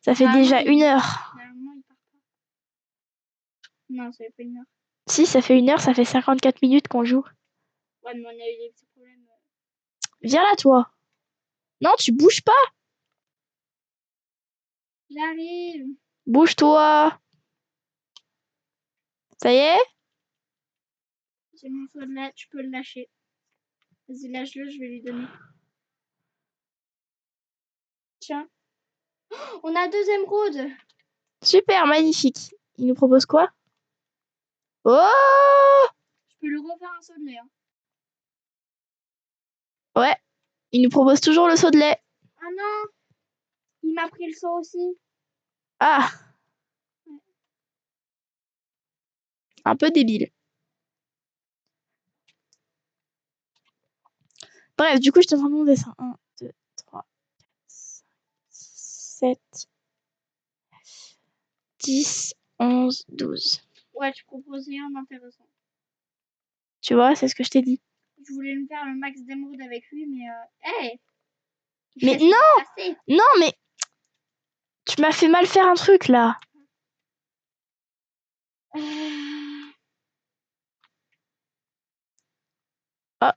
Speaker 1: Ça fait déjà 1 heure.
Speaker 2: Normalement, il part pas. Non, ça fait pas 1 heure.
Speaker 1: Si, ça fait 1 heure, ça fait 54 minutes qu'on joue.
Speaker 2: Ouais, mais on a eu des petits problèmes.
Speaker 1: Viens là, toi. Non, tu bouges pas.
Speaker 2: J'arrive.
Speaker 1: Bouge-toi. Ça y est?
Speaker 2: J'ai mon seau de lait, tu peux le lâcher. Vas-y, lâche-le, je vais lui donner. Tiens. Oh, on a 2 émeraudes.
Speaker 1: Super, magnifique. Il nous propose quoi? Oh!
Speaker 2: Je peux lui refaire un seau de lait. Hein.
Speaker 1: Ouais, il nous propose toujours le seau de lait.
Speaker 2: Ah non! Il m'a pris le seau aussi.
Speaker 1: Ah! Un peu débile. Bref, du coup, je te montre mon dessin. 1, 2, 3, 5, 6, 7, 10, 11, 12.
Speaker 2: Ouais, tu proposes rien d'intéressant.
Speaker 1: Tu vois, c'est ce que je t'ai dit.
Speaker 2: Je voulais me faire le max d'émeraude avec lui, mais hey,
Speaker 1: mais non, non, mais tu m'as fait mal faire un truc là. Ah.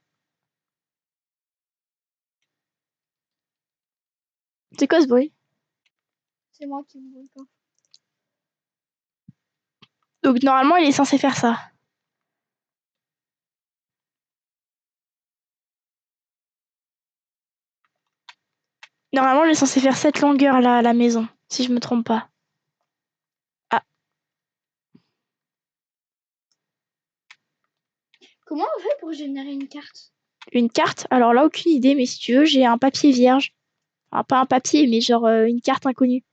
Speaker 1: C'est quoi ce bruit?
Speaker 2: C'est moi qui me brûle.
Speaker 1: Donc normalement, il est censé faire ça. Normalement, il est censé faire cette longueur là à la maison, si je me trompe pas. Ah.
Speaker 2: Comment on fait pour générer une carte?
Speaker 1: Une carte? Alors là, aucune idée, mais si tu veux, j'ai un papier vierge. Enfin, pas un papier, mais genre une carte inconnue.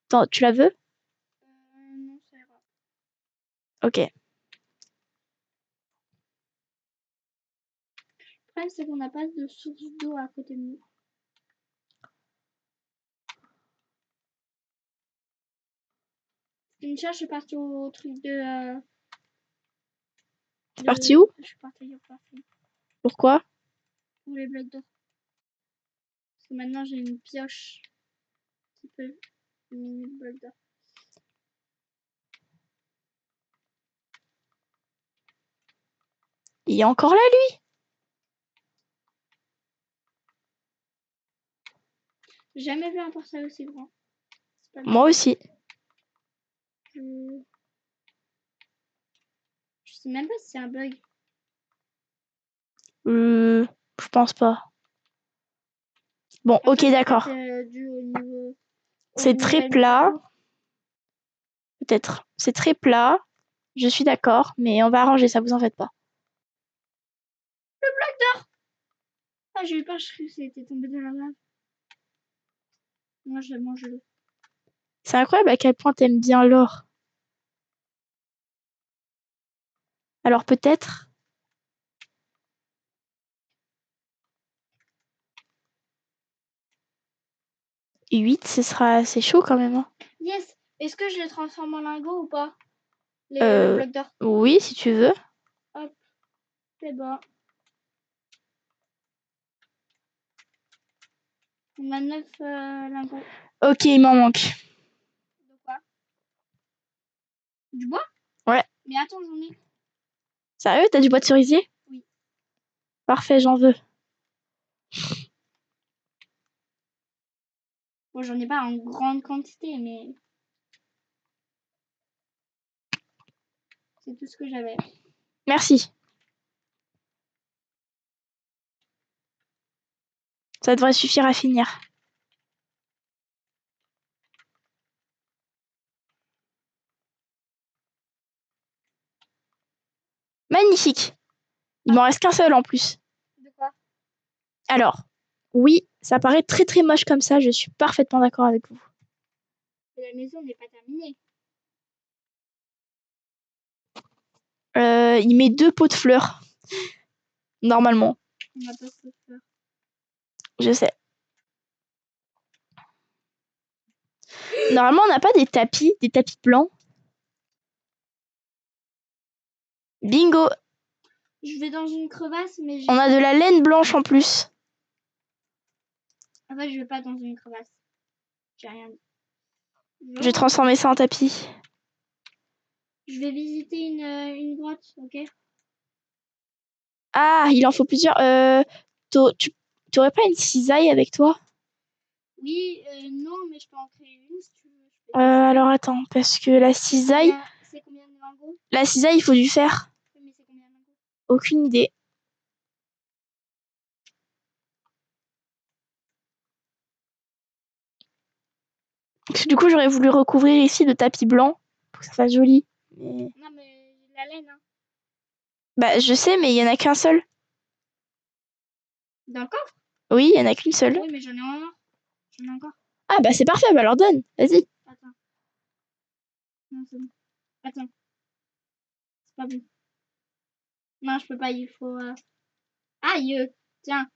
Speaker 1: Attends, tu la veux?
Speaker 2: Non, ça ira.
Speaker 1: Ok.
Speaker 2: Le problème, c'est qu'on n'a pas de source d'eau à côté de nous. Une charge, je suis partie au truc de...
Speaker 1: C'est parti où?
Speaker 2: Je suis partie ailleurs partie.
Speaker 1: Pourquoi?
Speaker 2: Pour les blocs d'or. Parce que maintenant, j'ai une pioche qui peut miner le bloc d'or.
Speaker 1: Il est encore là, lui?
Speaker 2: J'ai jamais vu un portail aussi grand.
Speaker 1: Moi aussi.
Speaker 2: Je sais même pas si c'est un bug.
Speaker 1: Je pense pas. Bon,
Speaker 2: En
Speaker 1: ok,
Speaker 2: fait,
Speaker 1: d'accord.
Speaker 2: C'est dû au niveau...
Speaker 1: C'est très plat. Peut-être. C'est très plat. Je suis d'accord, mais on va arranger ça, vous en faites pas.
Speaker 2: Le bloc d'or! Ah, j'ai eu peur, je croyais que c'était tombé dans la lave. Moi, je mange l'eau.
Speaker 1: C'est incroyable à quel point t'aimes bien l'or. Alors peut-être... 8, ce sera assez chaud quand même. Hein.
Speaker 2: Yes! Est-ce que je le transforme en lingot ou pas? Le bloc d'or.
Speaker 1: Oui, si tu veux.
Speaker 2: Hop. C'est bon. On a 9 lingots.
Speaker 1: Ok, il m'en manque.
Speaker 2: De quoi? Du bois?
Speaker 1: Ouais.
Speaker 2: Mais attends, j'en ai.
Speaker 1: Sérieux, t'as du bois de cerisier?
Speaker 2: Oui.
Speaker 1: Parfait, j'en veux.
Speaker 2: Bon, j'en ai pas en grande quantité, mais... c'est tout ce que j'avais.
Speaker 1: Merci. Ça devrait suffire à finir. Magnifique. Il m'en reste qu'un seul en plus.
Speaker 2: De quoi?
Speaker 1: Alors, oui, ça paraît très très moche comme ça, je suis parfaitement d'accord avec vous.
Speaker 2: La maison n'est pas terminée.
Speaker 1: Il met 2 pots de fleurs. Normalement.
Speaker 2: On n'a pas de fleurs.
Speaker 1: Je sais. Normalement, on n'a pas des tapis blancs. Bingo!
Speaker 2: Je vais dans une crevasse, mais j'ai...
Speaker 1: On a de la laine blanche en plus.
Speaker 2: En fait, je vais pas dans une crevasse. J'ai rien dit.
Speaker 1: Je vais transformer ça en tapis.
Speaker 2: Je vais visiter une grotte, ok?
Speaker 1: Ah, il en faut plusieurs. Tu aurais pas une cisaille avec toi?
Speaker 2: Oui, non, mais je peux en créer une si tu veux.
Speaker 1: Alors attends, parce que la cisaille...
Speaker 2: C'est combien de lingots?
Speaker 1: La cisaille, il faut du fer.
Speaker 2: Oui, mais c'est combien de lingots?
Speaker 1: Aucune idée. Du coup, j'aurais voulu recouvrir ici de tapis blanc pour que ça fasse joli. Mais...
Speaker 2: Non, mais la laine, hein.
Speaker 1: Bah, je sais, mais il y en a qu'un seul.
Speaker 2: Dans le coffre?
Speaker 1: Oui, il y en a qu'une seule.
Speaker 2: Oui, mais j'en ai un. J'en ai encore.
Speaker 1: Ah bah c'est parfait, bah alors donne, vas-y.
Speaker 2: Attends. Non, c'est bon. Attends. pas bon. Non, je peux pas, il faut... Aïe, tiens.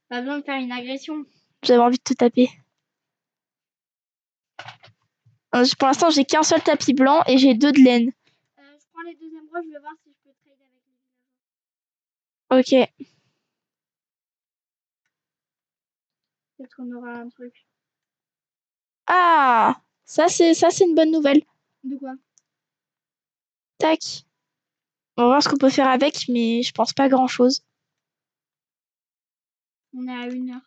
Speaker 2: Pas besoin de faire une agression.
Speaker 1: J'avais envie de te taper. Pour l'instant, j'ai qu'un seul tapis blanc et j'ai 2 de laine.
Speaker 2: Je prends les 2 émeraudes, je vais voir si je peux trade avec les
Speaker 1: Ok.
Speaker 2: villageois. Peut-être qu'on aura un truc.
Speaker 1: Ah, ça c'est une bonne nouvelle.
Speaker 2: De quoi?
Speaker 1: Tac. On va voir ce qu'on peut faire avec, mais je pense pas grand-chose.
Speaker 2: On est à 1 heure.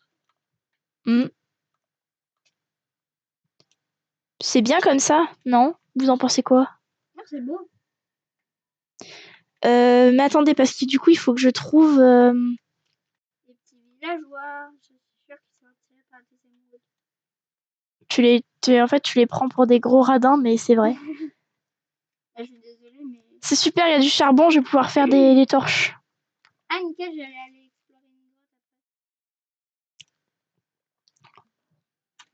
Speaker 1: C'est bien comme ça, non? Vous en pensez quoi?
Speaker 2: Non, c'est beau.
Speaker 1: Mais attendez, parce que du coup, il faut que je trouve...
Speaker 2: Les petits villageois, je suis sûre qu'ils sont attirés par des émeraudes.
Speaker 1: En fait, tu les prends pour des gros radins, mais c'est vrai.
Speaker 2: Je suis désolée, mais...
Speaker 1: C'est super, il y a du charbon, je vais pouvoir faire des torches.
Speaker 2: Ah, nickel, j'allais aller explorer une grotte après.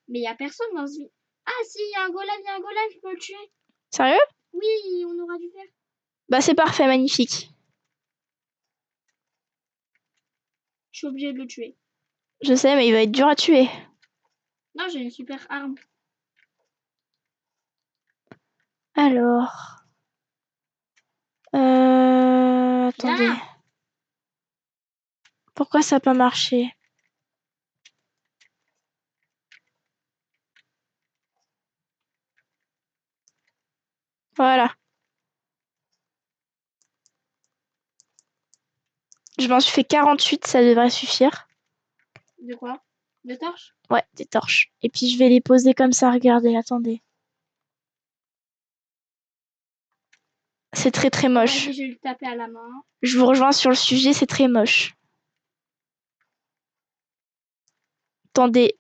Speaker 2: Mais il y a personne dans ce... Ah, si, il y a un golem, je peux le tuer.
Speaker 1: Sérieux?
Speaker 2: Oui, on aura dû faire.
Speaker 1: Bah c'est parfait, magnifique.
Speaker 2: Je suis obligée de le tuer.
Speaker 1: Je sais, mais il va être dur à tuer.
Speaker 2: Non, j'ai une super arme.
Speaker 1: Alors... Attendez.
Speaker 2: Viens.
Speaker 1: Pourquoi ça n'a pas marché? Voilà. Je m'en suis fait 48, ça devrait suffire.
Speaker 2: De quoi? De torches?
Speaker 1: Ouais, des torches. Et puis je vais les poser comme ça, regardez, attendez. C'est très très moche.
Speaker 2: Vas-y, je vais le taper à la main.
Speaker 1: Je vous rejoins sur le sujet, c'est très moche. Attendez.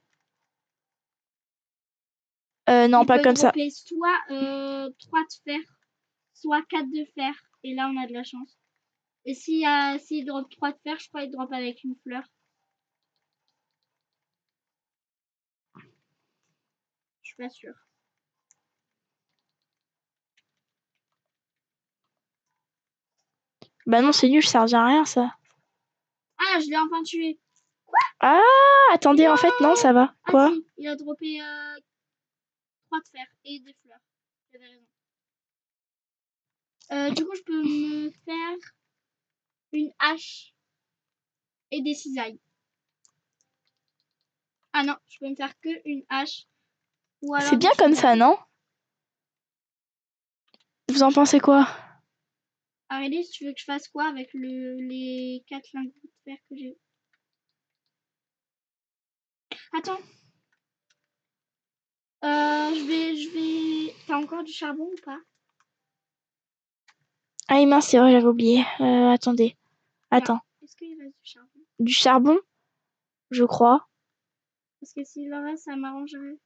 Speaker 1: Non,
Speaker 2: Il
Speaker 1: pas
Speaker 2: peut
Speaker 1: comme ça.
Speaker 2: dropper soit 3 de fer, soit 4 de fer. Et là, on a de la chance. Et s'il drop 3 de fer, je crois qu'il drop avec une fleur. Je suis pas sûre.
Speaker 1: Bah non, c'est nul, ça sert à rien ça.
Speaker 2: Ah, je l'ai enfin tué.
Speaker 1: Ah, attendez,
Speaker 2: Non.
Speaker 1: en fait, non, ça va.
Speaker 2: Ah
Speaker 1: Quoi?
Speaker 2: si, il a droppé 3 de fer et des fleurs. J'avais raison. Du coup, je peux me faire une hache et des cisailles. Ah non, je peux me faire que une hache. Ou alors
Speaker 1: C'est
Speaker 2: des
Speaker 1: bien comme ça,
Speaker 2: cisailles.
Speaker 1: non? Vous en pensez quoi?
Speaker 2: Aurélie, tu veux que je fasse quoi avec les 4 lingots de fer que j'ai? Attends. T'as encore du charbon ou pas?
Speaker 1: Ah mince, c'est vrai, j'avais oublié. Attendez.
Speaker 2: Tiens,
Speaker 1: Attends.
Speaker 2: est-ce qu'il reste du charbon?
Speaker 1: Du charbon, je crois.
Speaker 2: Parce que s'il en reste, ça m'arrangerait.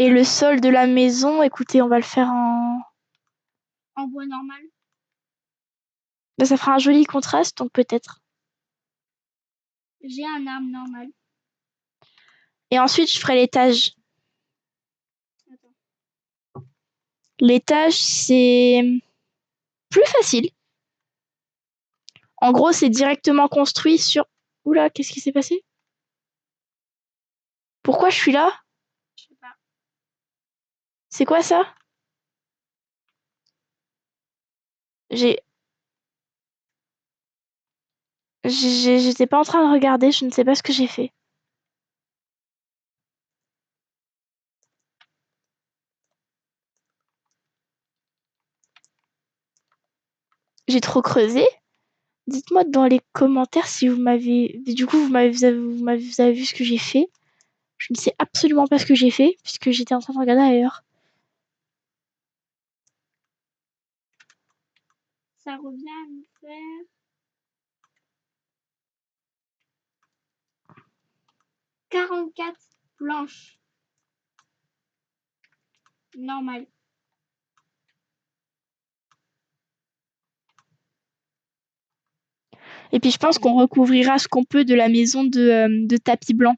Speaker 1: Et le sol de la maison, écoutez, on va le faire en...
Speaker 2: En bois normal.
Speaker 1: Bah, ça fera un joli contraste, donc peut-être.
Speaker 2: J'ai un arbre normal.
Speaker 1: Et ensuite, je ferai l'étage.
Speaker 2: Attends.
Speaker 1: L'étage, c'est plus facile. En gros, c'est directement construit sur... Oula, qu'est-ce qui s'est passé? Pourquoi je suis là?
Speaker 2: Je sais pas.
Speaker 1: C'est quoi ça? J'ai... J'étais pas en train de regarder, je ne sais pas ce que j'ai fait. J'ai trop creusé. Dites-moi dans les commentaires si vous m'avez... Du coup, vous avez vu ce que j'ai fait. Je ne sais absolument pas ce que j'ai fait, puisque j'étais en train de regarder ailleurs.
Speaker 2: Ça revient à me faire 44 planches. Normal.
Speaker 1: Et puis je pense qu'on recouvrira ce qu'on peut de la maison de tapis blanc.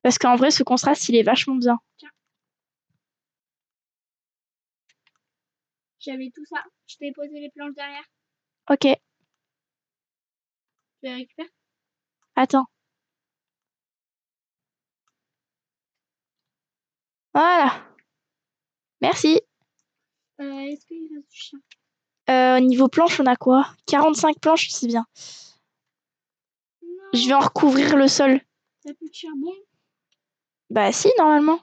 Speaker 1: Parce qu'en vrai, ce contraste, il est vachement bien.
Speaker 2: Tiens. J'avais tout ça. Je t'ai posé les planches derrière.
Speaker 1: Ok,
Speaker 2: Tu les récupères?
Speaker 1: attends. Voilà. Merci.
Speaker 2: Est-ce qu'il reste du chien?
Speaker 1: Niveau planche, on a quoi? 45 planches, c'est bien. Je vais
Speaker 2: Non,
Speaker 1: en recouvrir le sol.
Speaker 2: t'as plus de charbon?
Speaker 1: Bah si, normalement.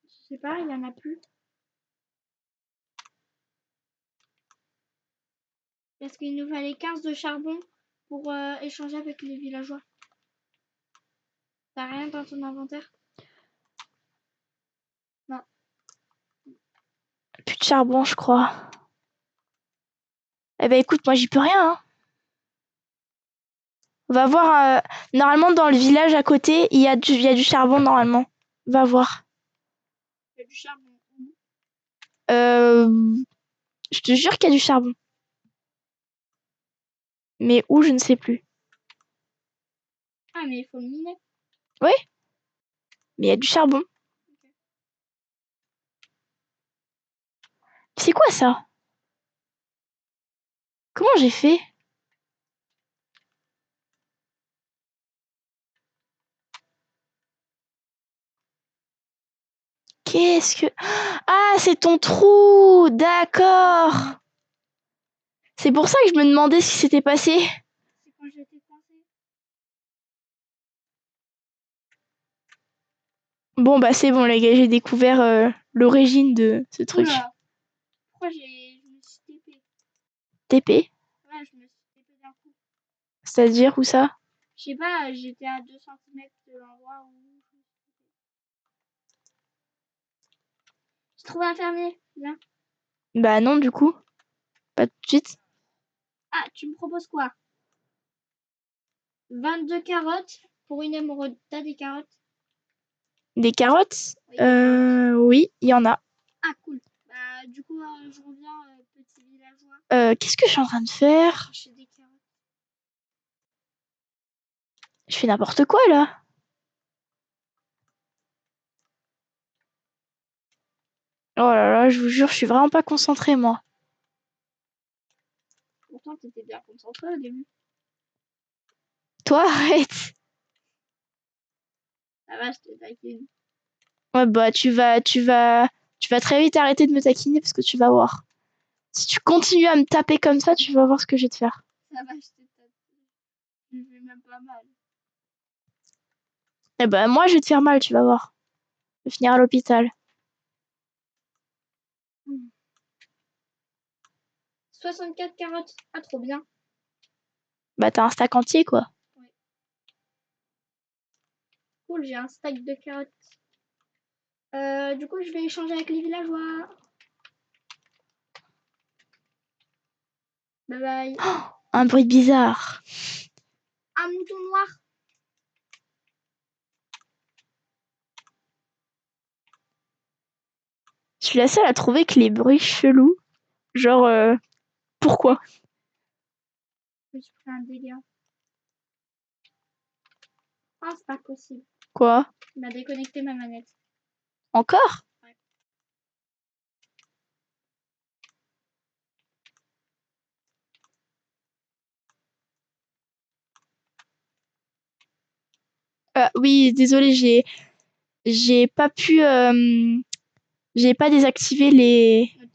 Speaker 2: Je sais pas, il y en a plus. Parce qu'il nous fallait 15 de charbon pour échanger avec les villageois. T'as rien dans ton inventaire? Non.
Speaker 1: Plus de charbon, je crois. Eh ben écoute, moi j'y peux rien, hein. On va voir. Normalement, dans le village à côté, il y a du charbon, normalement. Va voir.
Speaker 2: Il y a du charbon.
Speaker 1: Euh, je te jure qu'il y a du charbon. Mais où, je ne sais plus.
Speaker 2: Ah, mais il faut le miner.
Speaker 1: Oui, mais il y a du charbon. C'est quoi ça? Comment j'ai fait? Qu'est-ce que... Ah, c'est ton trou! D'accord! C'est pour ça que je me demandais ce qui s'était passé.
Speaker 2: C'est quand j'étais coincée.
Speaker 1: Bon, bah c'est bon, les gars, j'ai découvert l'origine de ce truc.
Speaker 2: Oula, pourquoi je me suis TP?
Speaker 1: TP,
Speaker 2: Ouais, je me suis TP d'un coup.
Speaker 1: c'est-à-dire où ça?
Speaker 2: Je sais pas, j'étais à 2 cm de l'endroit où... J'ai trouvé un fermier, viens.
Speaker 1: Bah non, du coup, pas tout de suite.
Speaker 2: Ah, tu me proposes quoi? 22 carottes pour une émeraude. T'as des carottes?
Speaker 1: Des carottes?
Speaker 2: Oui, des carottes.
Speaker 1: Oui, il y en a.
Speaker 2: Ah, cool. Bah, du coup, je reviens, petit villageois.
Speaker 1: Qu'est-ce que je suis en train de faire?
Speaker 2: Chercher des carottes.
Speaker 1: Je fais n'importe quoi, là. Oh là là, je vous jure, je suis vraiment pas concentrée, moi.
Speaker 2: Pourtant, t'étais bien concentré au début.
Speaker 1: Toi, arrête.
Speaker 2: Ça va, je te taquine.
Speaker 1: Ouais, bah tu vas très vite arrêter de me taquiner parce que tu vas voir. Si tu continues à me taper comme ça, tu vas voir ce que je vais te faire.
Speaker 2: Ça va, je te taquine. Je fais même pas mal.
Speaker 1: Eh ben, moi, je vais te faire mal, tu vas voir. Je vais finir à l'hôpital.
Speaker 2: 64 carottes. Ah, trop bien.
Speaker 1: Bah, t'as un stack entier, quoi.
Speaker 2: Ouais. Cool, j'ai un stack de carottes. Du coup, je vais échanger avec les villageois. Bye bye.
Speaker 1: Un bruit bizarre.
Speaker 2: Un mouton noir.
Speaker 1: Je suis la seule à trouver que les bruits chelous. Genre, pourquoi?
Speaker 2: Je me suis pris un délire. Ah, c'est pas possible.
Speaker 1: Quoi?
Speaker 2: Il m'a déconnecté ma manette.
Speaker 1: Encore?
Speaker 2: Ouais.
Speaker 1: Oui, désolé, j'ai pas pu, j'ai pas désactivé
Speaker 2: Notif.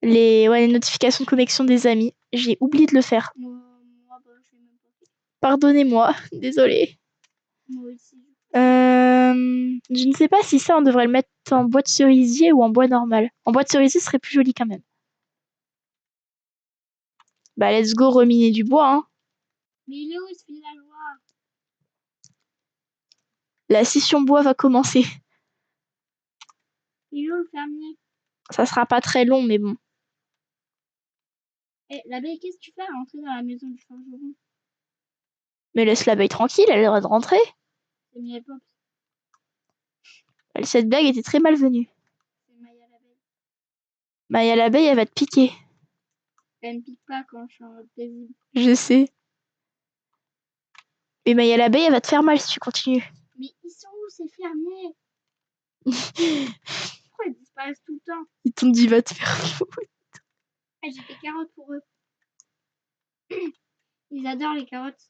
Speaker 1: les notifications de connexion des amis. J'ai oublié de le faire.
Speaker 2: Moi, bah, je vais même pas faire.
Speaker 1: Pardonnez-moi, désolé.
Speaker 2: Moi aussi.
Speaker 1: Je ne sais pas si ça, on devrait le mettre en bois de cerisier ou en bois normal. En bois de cerisier, ce serait plus joli quand même. Bah, let's go reminer du bois, hein.
Speaker 2: Mais il est où ce villageois?
Speaker 1: La session bois va commencer.
Speaker 2: Il est où le fermier?
Speaker 1: Ça sera pas très long, mais bon.
Speaker 2: Eh, l'abeille, qu'est-ce que tu fais à rentrer dans la maison du forgeron?
Speaker 1: Mais laisse l'abeille tranquille, elle a le droit de rentrer.
Speaker 2: C'est Miel Pops.
Speaker 1: Cette blague était très malvenue.
Speaker 2: C'est Maya l'abeille.
Speaker 1: Maya l'abeille, elle va te piquer.
Speaker 2: Elle me pique pas quand je suis en mode paisible.
Speaker 1: Je sais. Et ben, il y a l'abeille, elle va te faire mal si tu continues.
Speaker 2: Mais ils sont où ces fermiers? Pourquoi ils disparaissent tout le temps?
Speaker 1: Ils t'ont dit, va te faire foutre.
Speaker 2: Ah, j'ai des carottes pour eux. Ils adorent les carottes.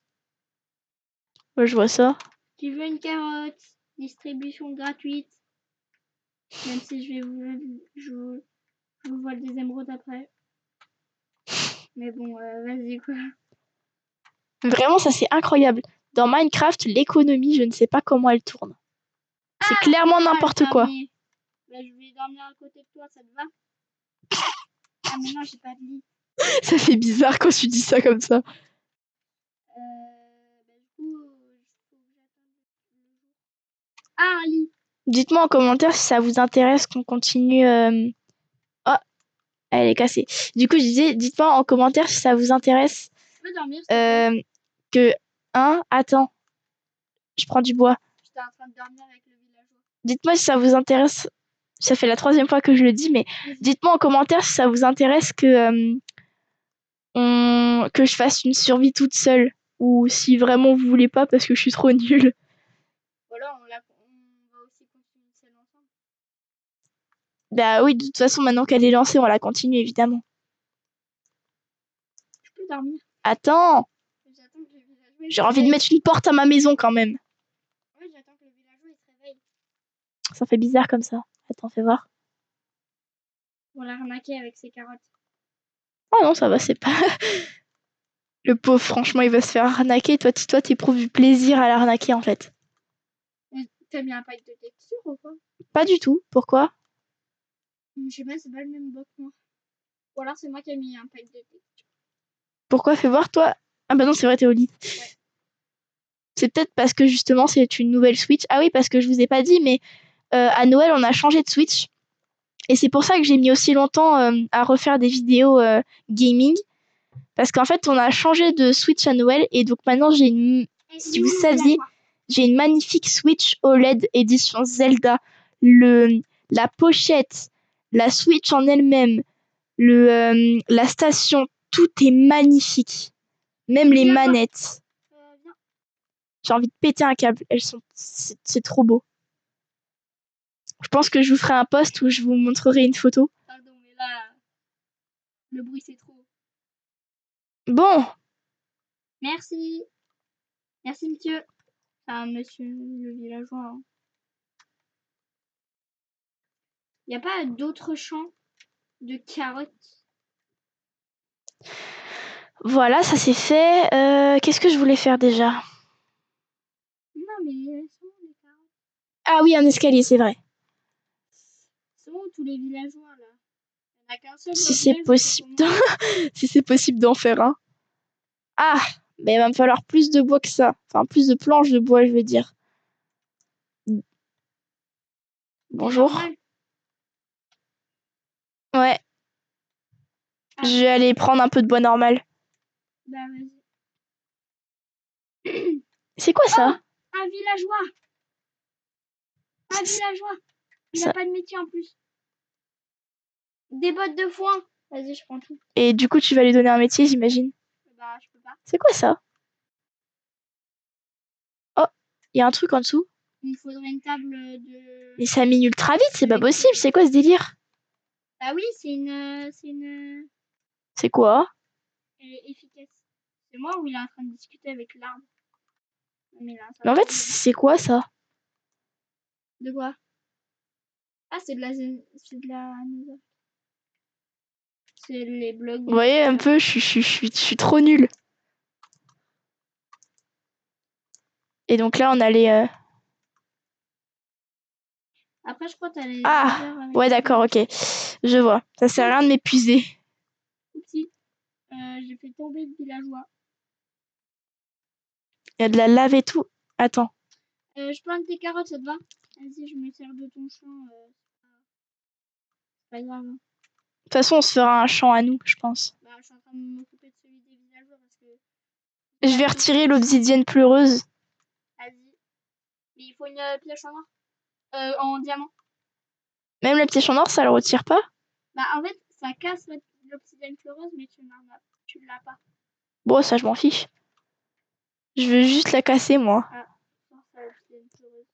Speaker 1: Moi, je vois ça.
Speaker 2: Tu veux une carotte? Distribution gratuite. Même si je vous vole des émeraudes après. Mais bon, vas-y quoi.
Speaker 1: Vraiment, ça, c'est incroyable. Dans Minecraft, l'économie, je ne sais pas comment elle tourne. C'est clairement n'importe quoi.
Speaker 2: Bah, je vais dormir à côté de toi, ça te va? Ah mais non, j'ai pas de lit.
Speaker 1: Ça fait bizarre quand tu dis ça comme ça.
Speaker 2: Bah, du coup, faut que j'attende le jour. Ah, un lit.
Speaker 1: Dites-moi en commentaire si ça vous intéresse qu'on continue. Oh, elle est cassée. Du coup, je disais, dites-moi en commentaire si ça vous intéresse
Speaker 2: Je peux dormir, s'il te plaît?
Speaker 1: que... Hein? Attends, je prends du bois.
Speaker 2: J'étais en train de dormir avec le villageois.
Speaker 1: Dites-moi si ça vous intéresse. Ça fait la 3e fois que je le dis, mais dites-moi en commentaire si ça vous intéresse que je fasse une survie toute seule. Ou si vraiment vous voulez pas parce que je suis trop nulle.
Speaker 2: Voilà, on va aussi continuer celle ensemble.
Speaker 1: Bah oui, de toute façon, maintenant qu'elle est lancée, on la continue évidemment.
Speaker 2: Je peux dormir.
Speaker 1: Attends,
Speaker 2: J'attends que le villageois
Speaker 1: j'ai envie de mettre une porte à ma maison quand même.
Speaker 2: Ouais, j'attends que le villageois il se réveille.
Speaker 1: Ça fait bizarre comme ça. Attends, fais voir.
Speaker 2: Pour l'arnaquer avec ses carottes.
Speaker 1: Oh non, ça va, c'est pas... Le pauvre, franchement, il va se faire arnaquer. Toi, t'éprouves du plaisir à l'arnaquer en fait.
Speaker 2: T'as mis un pack de texture ou quoi?
Speaker 1: Pas du tout. Pourquoi?
Speaker 2: Je sais pas, c'est pas le même bloc moi. Ou alors c'est moi qui ai mis un pack de texture.
Speaker 1: Pourquoi? Fais voir, toi. Ah bah non, c'est vrai, t'es au lit.
Speaker 2: Ouais.
Speaker 1: C'est peut-être parce que justement, c'est une nouvelle Switch. Ah oui, parce que je vous ai pas dit, mais à Noël, on a changé de Switch. Et c'est pour ça que j'ai mis aussi longtemps à refaire des vidéos gaming. Parce qu'en fait, on a changé de Switch à Noël. Et donc maintenant, si vous saviez, j'ai une magnifique Switch OLED édition Zelda. La pochette, la Switch en elle-même, la station, tout est magnifique. Même les manettes. J'ai envie de péter un câble. C'est trop beau. Je pense que je vous ferai un post où je vous montrerai une photo.
Speaker 2: Pardon, mais là, le bruit c'est trop.
Speaker 1: Bon.
Speaker 2: Merci. Merci, monsieur. Enfin, monsieur le villageois. Hein. Y a pas d'autres champs de carottes?
Speaker 1: Voilà, ça c'est fait. Qu'est-ce que je voulais faire déjà?
Speaker 2: Non, mais elles sont où les carottes?
Speaker 1: Ah oui, un escalier, c'est vrai.
Speaker 2: Ils sont où tous les villageois là? Il n'y en a qu'un seul.
Speaker 1: Si c'est possible, si c'est possible d'en faire un. Ah, mais il va me falloir plus de bois que ça. Enfin, plus de planches de bois, je veux dire. Bonjour. Ouais. Ah. Je vais aller prendre un peu de bois normal.
Speaker 2: Bah vas-y.
Speaker 1: C'est quoi ça?
Speaker 2: Oh, un villageois. Un villageois. Il n'a pas de métier en plus. Des bottes de foin. Vas-y, je prends tout.
Speaker 1: Et du coup, tu vas lui donner un métier, j'imagine.
Speaker 2: Bah, je peux pas.
Speaker 1: C'est quoi ça? Oh, il y a un truc en dessous.
Speaker 2: Il me faudrait une table de...
Speaker 1: Mais ça mine ultra vite, c'est pas possible. C'est quoi ce délire?
Speaker 2: Bah oui, c'est une...
Speaker 1: C'est quoi?
Speaker 2: Elle est efficace. C'est moi où il est en train de discuter avec l'arbre. Mais
Speaker 1: en fait, c'est quoi ça?
Speaker 2: De quoi? Ah, c'est de la... C'est les blocs.
Speaker 1: Vous voyez un peu, je suis trop nulle. Et donc là, on allait...
Speaker 2: Après, je crois que t'as les...
Speaker 1: Ah, ouais, d'accord, ok. Je vois. Ça sert à rien de m'épuiser.
Speaker 2: Oupsie. J'ai fait tomber le villageois.
Speaker 1: Il y a de la lave et tout. Attends.
Speaker 2: Je plante des carottes, ça te va? Vas-y, je me sers de ton champ. C'est pas grave. De
Speaker 1: toute façon, on se fera un champ à nous, je pense.
Speaker 2: Bah, je suis en train de m'occuper de celui des villageois parce que...
Speaker 1: Je vais retirer l'obsidienne pleureuse.
Speaker 2: Vas-y. Mais il faut une pioche en or. En diamant.
Speaker 1: Même la pièce en or, ça le retire pas?
Speaker 2: Bah, en fait, ça casse l'obsidienne pleureuse, mais tu l'as pas.
Speaker 1: Bon, ça, je m'en fiche. Je veux juste la casser, moi.
Speaker 2: Ah, ça, c'est une chose.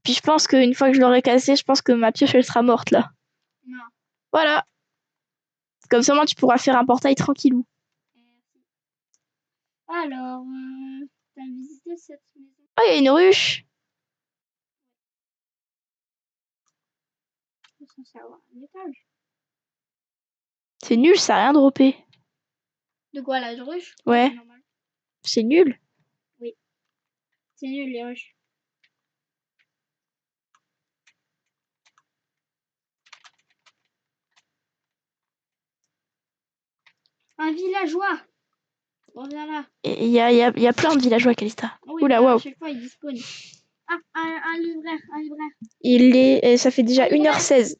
Speaker 1: Puis je pense qu'une fois que je l'aurai cassée, je pense que ma pioche, elle sera morte, là.
Speaker 2: Non.
Speaker 1: Voilà. Comme ça, moi, tu pourras faire un portail tranquillou.
Speaker 2: Merci. Alors, t'as visité cette maison?
Speaker 1: Oh, il y a une ruche.
Speaker 2: Je suis censée avoir un étage.
Speaker 1: C'est nul, ça a rien droppé.
Speaker 2: De quoi, la ruche?
Speaker 1: Ouais.
Speaker 2: C'est normal.
Speaker 1: C'est nul.
Speaker 2: Oui. C'est nul, les ruches. Un villageois! Reviens là.
Speaker 1: Et il y a plein de villageois, Calista.
Speaker 2: Oui,
Speaker 1: Oula,
Speaker 2: mais à
Speaker 1: waouh.
Speaker 2: chaque fois, il despawn. Ah, un libraire, un libraire.
Speaker 1: Il est... et ça fait déjà
Speaker 2: Un libraire.
Speaker 1: 1h16.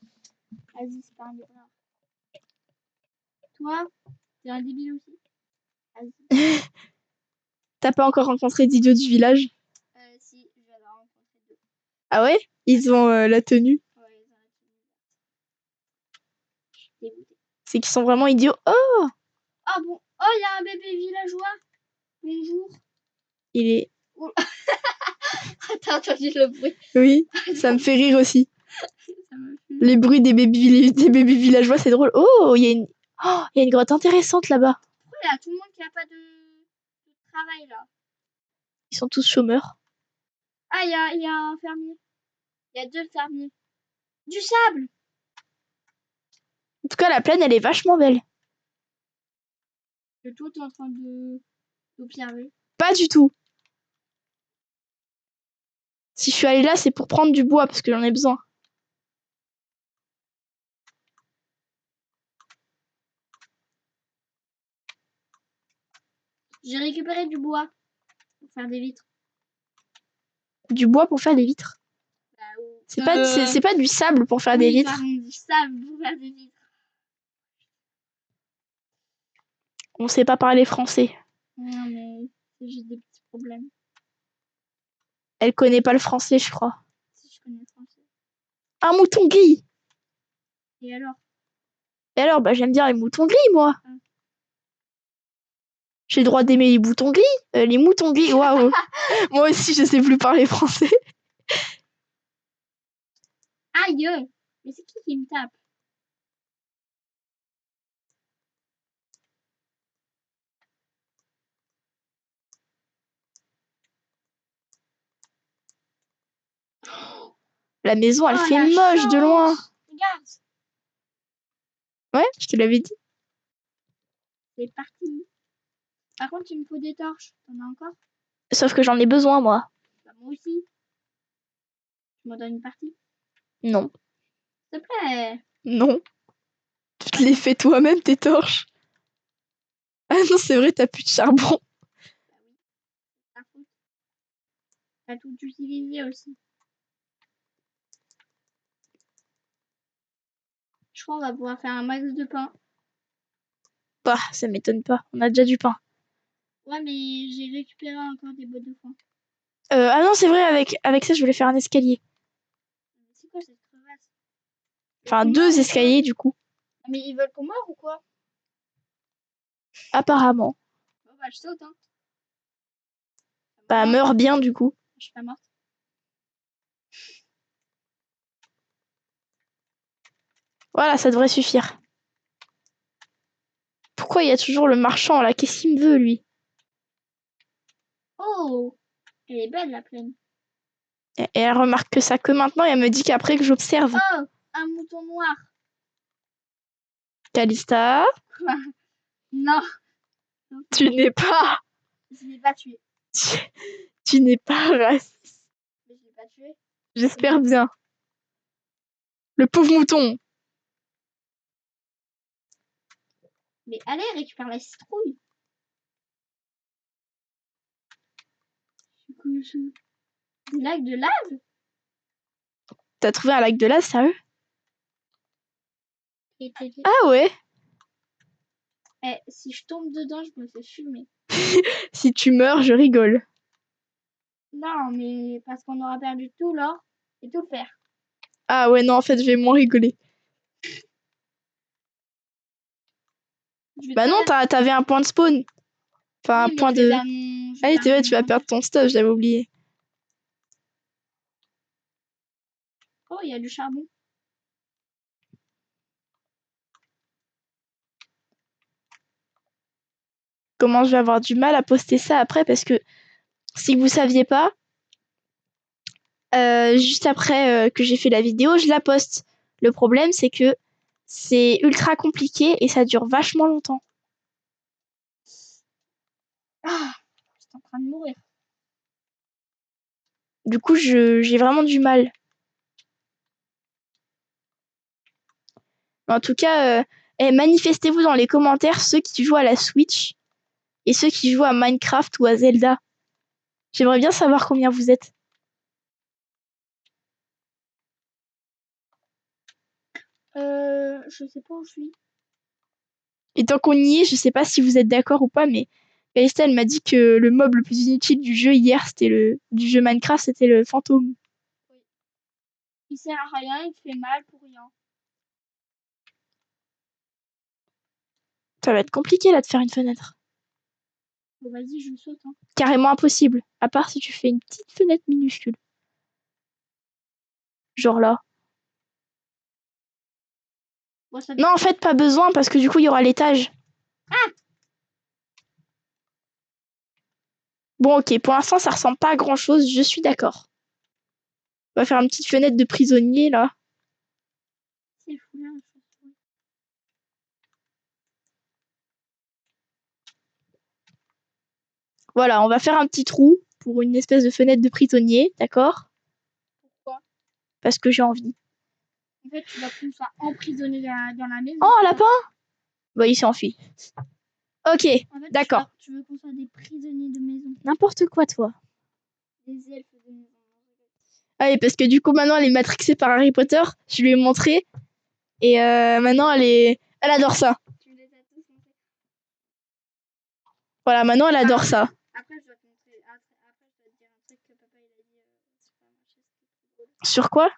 Speaker 2: Vas-y, c'est pas un libraire. Toi, t'es un débile aussi. Vas-y.
Speaker 1: T'as pas encore rencontré d'idiots du village?
Speaker 2: Si, je vais la rencontrer deux.
Speaker 1: Ah ouais? Ils ont la tenue.
Speaker 2: Ouais, ils ont la tenue. Je suis dégoûtée.
Speaker 1: C'est qu'ils sont vraiment idiots. Oh!
Speaker 2: Ah bon? Oh, il y a un bébé villageois. Bonjour.
Speaker 1: Il est...
Speaker 2: Oh. T'as entendu le bruit?
Speaker 1: Oui, ça me fait rire aussi.
Speaker 2: Ça me fait...
Speaker 1: Les bruits des bébés villageois, c'est drôle. Oh, il y a une grotte intéressante là-bas.
Speaker 2: Pourquoi il y a tout le monde qui a pas de travail là?
Speaker 1: Ils sont tous chômeurs.
Speaker 2: Ah, il y a un fermier. Il y a deux fermiers. Du sable!
Speaker 1: En tout cas, la plaine, elle est vachement belle.
Speaker 2: Que toi, t'es en train d'observer.
Speaker 1: Pas du tout. Si je suis allée là, c'est pour prendre du bois parce que j'en ai besoin.
Speaker 2: J'ai récupéré du bois pour faire des vitres.
Speaker 1: Du bois pour faire des vitres.
Speaker 2: Bah,
Speaker 1: C'est pas du sable pour faire des
Speaker 2: oui,
Speaker 1: vitres.
Speaker 2: pardon, du sable pour faire des vitres.
Speaker 1: On sait pas parler français.
Speaker 2: Non, mais c'est juste des petits problèmes.
Speaker 1: Elle connaît pas le français, je crois.
Speaker 2: Si je connais le français.
Speaker 1: Un mouton gris.
Speaker 2: Et alors?
Speaker 1: Et alors, bah j'aime bien les moutons gris, moi.
Speaker 2: Ah.
Speaker 1: J'ai le droit d'aimer les moutons gris. Les moutons gris, waouh. Moi aussi, je sais plus parler français.
Speaker 2: Aïe! Mais c'est qui me tape?
Speaker 1: La maison, elle
Speaker 2: Oh,
Speaker 1: fait
Speaker 2: la
Speaker 1: moche de loin.
Speaker 2: chance! Regarde!
Speaker 1: Ouais, je te l'avais dit.
Speaker 2: C'est parti. Par contre, il me faut des torches. T'en as encore?
Speaker 1: Sauf que j'en ai besoin, moi.
Speaker 2: Bah, moi aussi. Tu m'en donnes une partie?
Speaker 1: Non.
Speaker 2: S'il te plaît.
Speaker 1: Non. Tu te les fais toi-même, tes torches. Ah non, c'est vrai, t'as plus de charbon.
Speaker 2: Bah oui, c'est ta faute. T'as tout utilisé aussi. Je crois qu'on va pouvoir faire un max de pain.
Speaker 1: Bah, ça m'étonne pas. On a déjà du pain.
Speaker 2: Ouais, mais j'ai récupéré encore des bottes de foin.
Speaker 1: Ah non, c'est vrai, avec ça, je voulais faire un escalier.
Speaker 2: C'est quoi cette crevasse?
Speaker 1: Enfin, 2 escaliers, du coup.
Speaker 2: Mais ils veulent qu'on meure ou quoi?
Speaker 1: Apparemment.
Speaker 2: Bon, bah, je saute, hein.
Speaker 1: Bah, meurs bien, du coup.
Speaker 2: Je suis pas morte.
Speaker 1: Voilà, ça devrait suffire. Pourquoi il y a toujours le marchand, là? Qu'est-ce qu'il me veut, lui?
Speaker 2: Oh! Elle est belle, la plaine.
Speaker 1: Et elle remarque que ça que maintenant, et elle me dit qu'après que j'observe.
Speaker 2: Oh! Un mouton noir.
Speaker 1: Calista,
Speaker 2: Non.
Speaker 1: tu n'es pas...
Speaker 2: Je l'ai pas tué.
Speaker 1: Tu n'es pas raciste.
Speaker 2: Mais je l'ai pas tué.
Speaker 1: J'espère bien. Le pauvre mouton.
Speaker 2: Mais allez, récupère la citrouille. Des lacs de lave?
Speaker 1: T'as trouvé un lac de lave, sérieux?
Speaker 2: Et
Speaker 1: Ah ouais?
Speaker 2: eh, si je tombe dedans, je me fais fumer.
Speaker 1: Si tu meurs, je rigole.
Speaker 2: Non, mais parce qu'on aura perdu tout l'or et tout le fer.
Speaker 1: Ah ouais, non, en fait, je vais moins rigoler.
Speaker 2: Je vais
Speaker 1: Bah non, t'avais un point de spawn. Enfin,
Speaker 2: Oui,
Speaker 1: un
Speaker 2: mais
Speaker 1: point
Speaker 2: je vais
Speaker 1: de...
Speaker 2: perdre mon- je vais
Speaker 1: Ah oui,
Speaker 2: perdre
Speaker 1: c'est vrai,
Speaker 2: mon
Speaker 1: tu vas perdre
Speaker 2: inventaire.
Speaker 1: ton stuff, j'avais oublié.
Speaker 2: Oh, il y a du charbon.
Speaker 1: Comment je vais avoir du mal à poster ça après, parce que si vous saviez pas, juste après que j'ai fait la vidéo, je la poste. Le problème, c'est que c'est ultra compliqué et ça dure vachement longtemps.
Speaker 2: Ah, je suis en train de mourir.
Speaker 1: Du coup, j'ai vraiment du mal. En tout cas, manifestez-vous dans les commentaires ceux qui jouent à la Switch et ceux qui jouent à Minecraft ou à Zelda. J'aimerais bien savoir combien vous êtes.
Speaker 2: Je sais pas où je suis.
Speaker 1: Et tant qu'on y est, je sais pas si vous êtes d'accord ou pas, mais Calista, elle m'a dit que le mob le plus inutile du jeu hier, du jeu Minecraft, c'était le fantôme.
Speaker 2: Oui. Il sert à rien, il te fait mal pour rien.
Speaker 1: Ça va être compliqué là de faire une fenêtre.
Speaker 2: Bon, vas-y, je saute. Hein.
Speaker 1: Carrément impossible. À part si tu fais une petite fenêtre minuscule. Genre là.
Speaker 2: Bon, ça...
Speaker 1: Non, en fait, pas besoin parce que du coup, il y aura l'étage.
Speaker 2: Ah,
Speaker 1: Bon, ok, pour l'instant, ça ressemble pas à grand chose, je suis d'accord. On va faire une petite fenêtre de prisonnier là.
Speaker 2: c'est fou là.
Speaker 1: Voilà, on va faire un petit trou pour une espèce de fenêtre de prisonnier, d'accord?
Speaker 2: Pourquoi?
Speaker 1: Parce que j'ai envie.
Speaker 2: En fait, tu vas qu'on soit emprisonné dans la maison.
Speaker 1: Oh, un
Speaker 2: c'est ça?
Speaker 1: lapin? Bah, il s'enfuit. Ok,
Speaker 2: En fait,
Speaker 1: d'accord.
Speaker 2: tu veux qu'on soit des prisonniers de maison.
Speaker 1: N'importe quoi, toi.
Speaker 2: Des elfes de maison.
Speaker 1: Ah oui, parce que du coup, maintenant, elle est matrixée par Harry Potter. Je lui ai montré. Et maintenant, elle adore ça.
Speaker 2: Tu les as tous montrés.
Speaker 1: Voilà, maintenant, elle adore ça.
Speaker 2: Après, je dois te montrer. Après, je dois te dire un truc que papa il a dit au supermarché. C'était trop drôle.
Speaker 1: Sur quoi?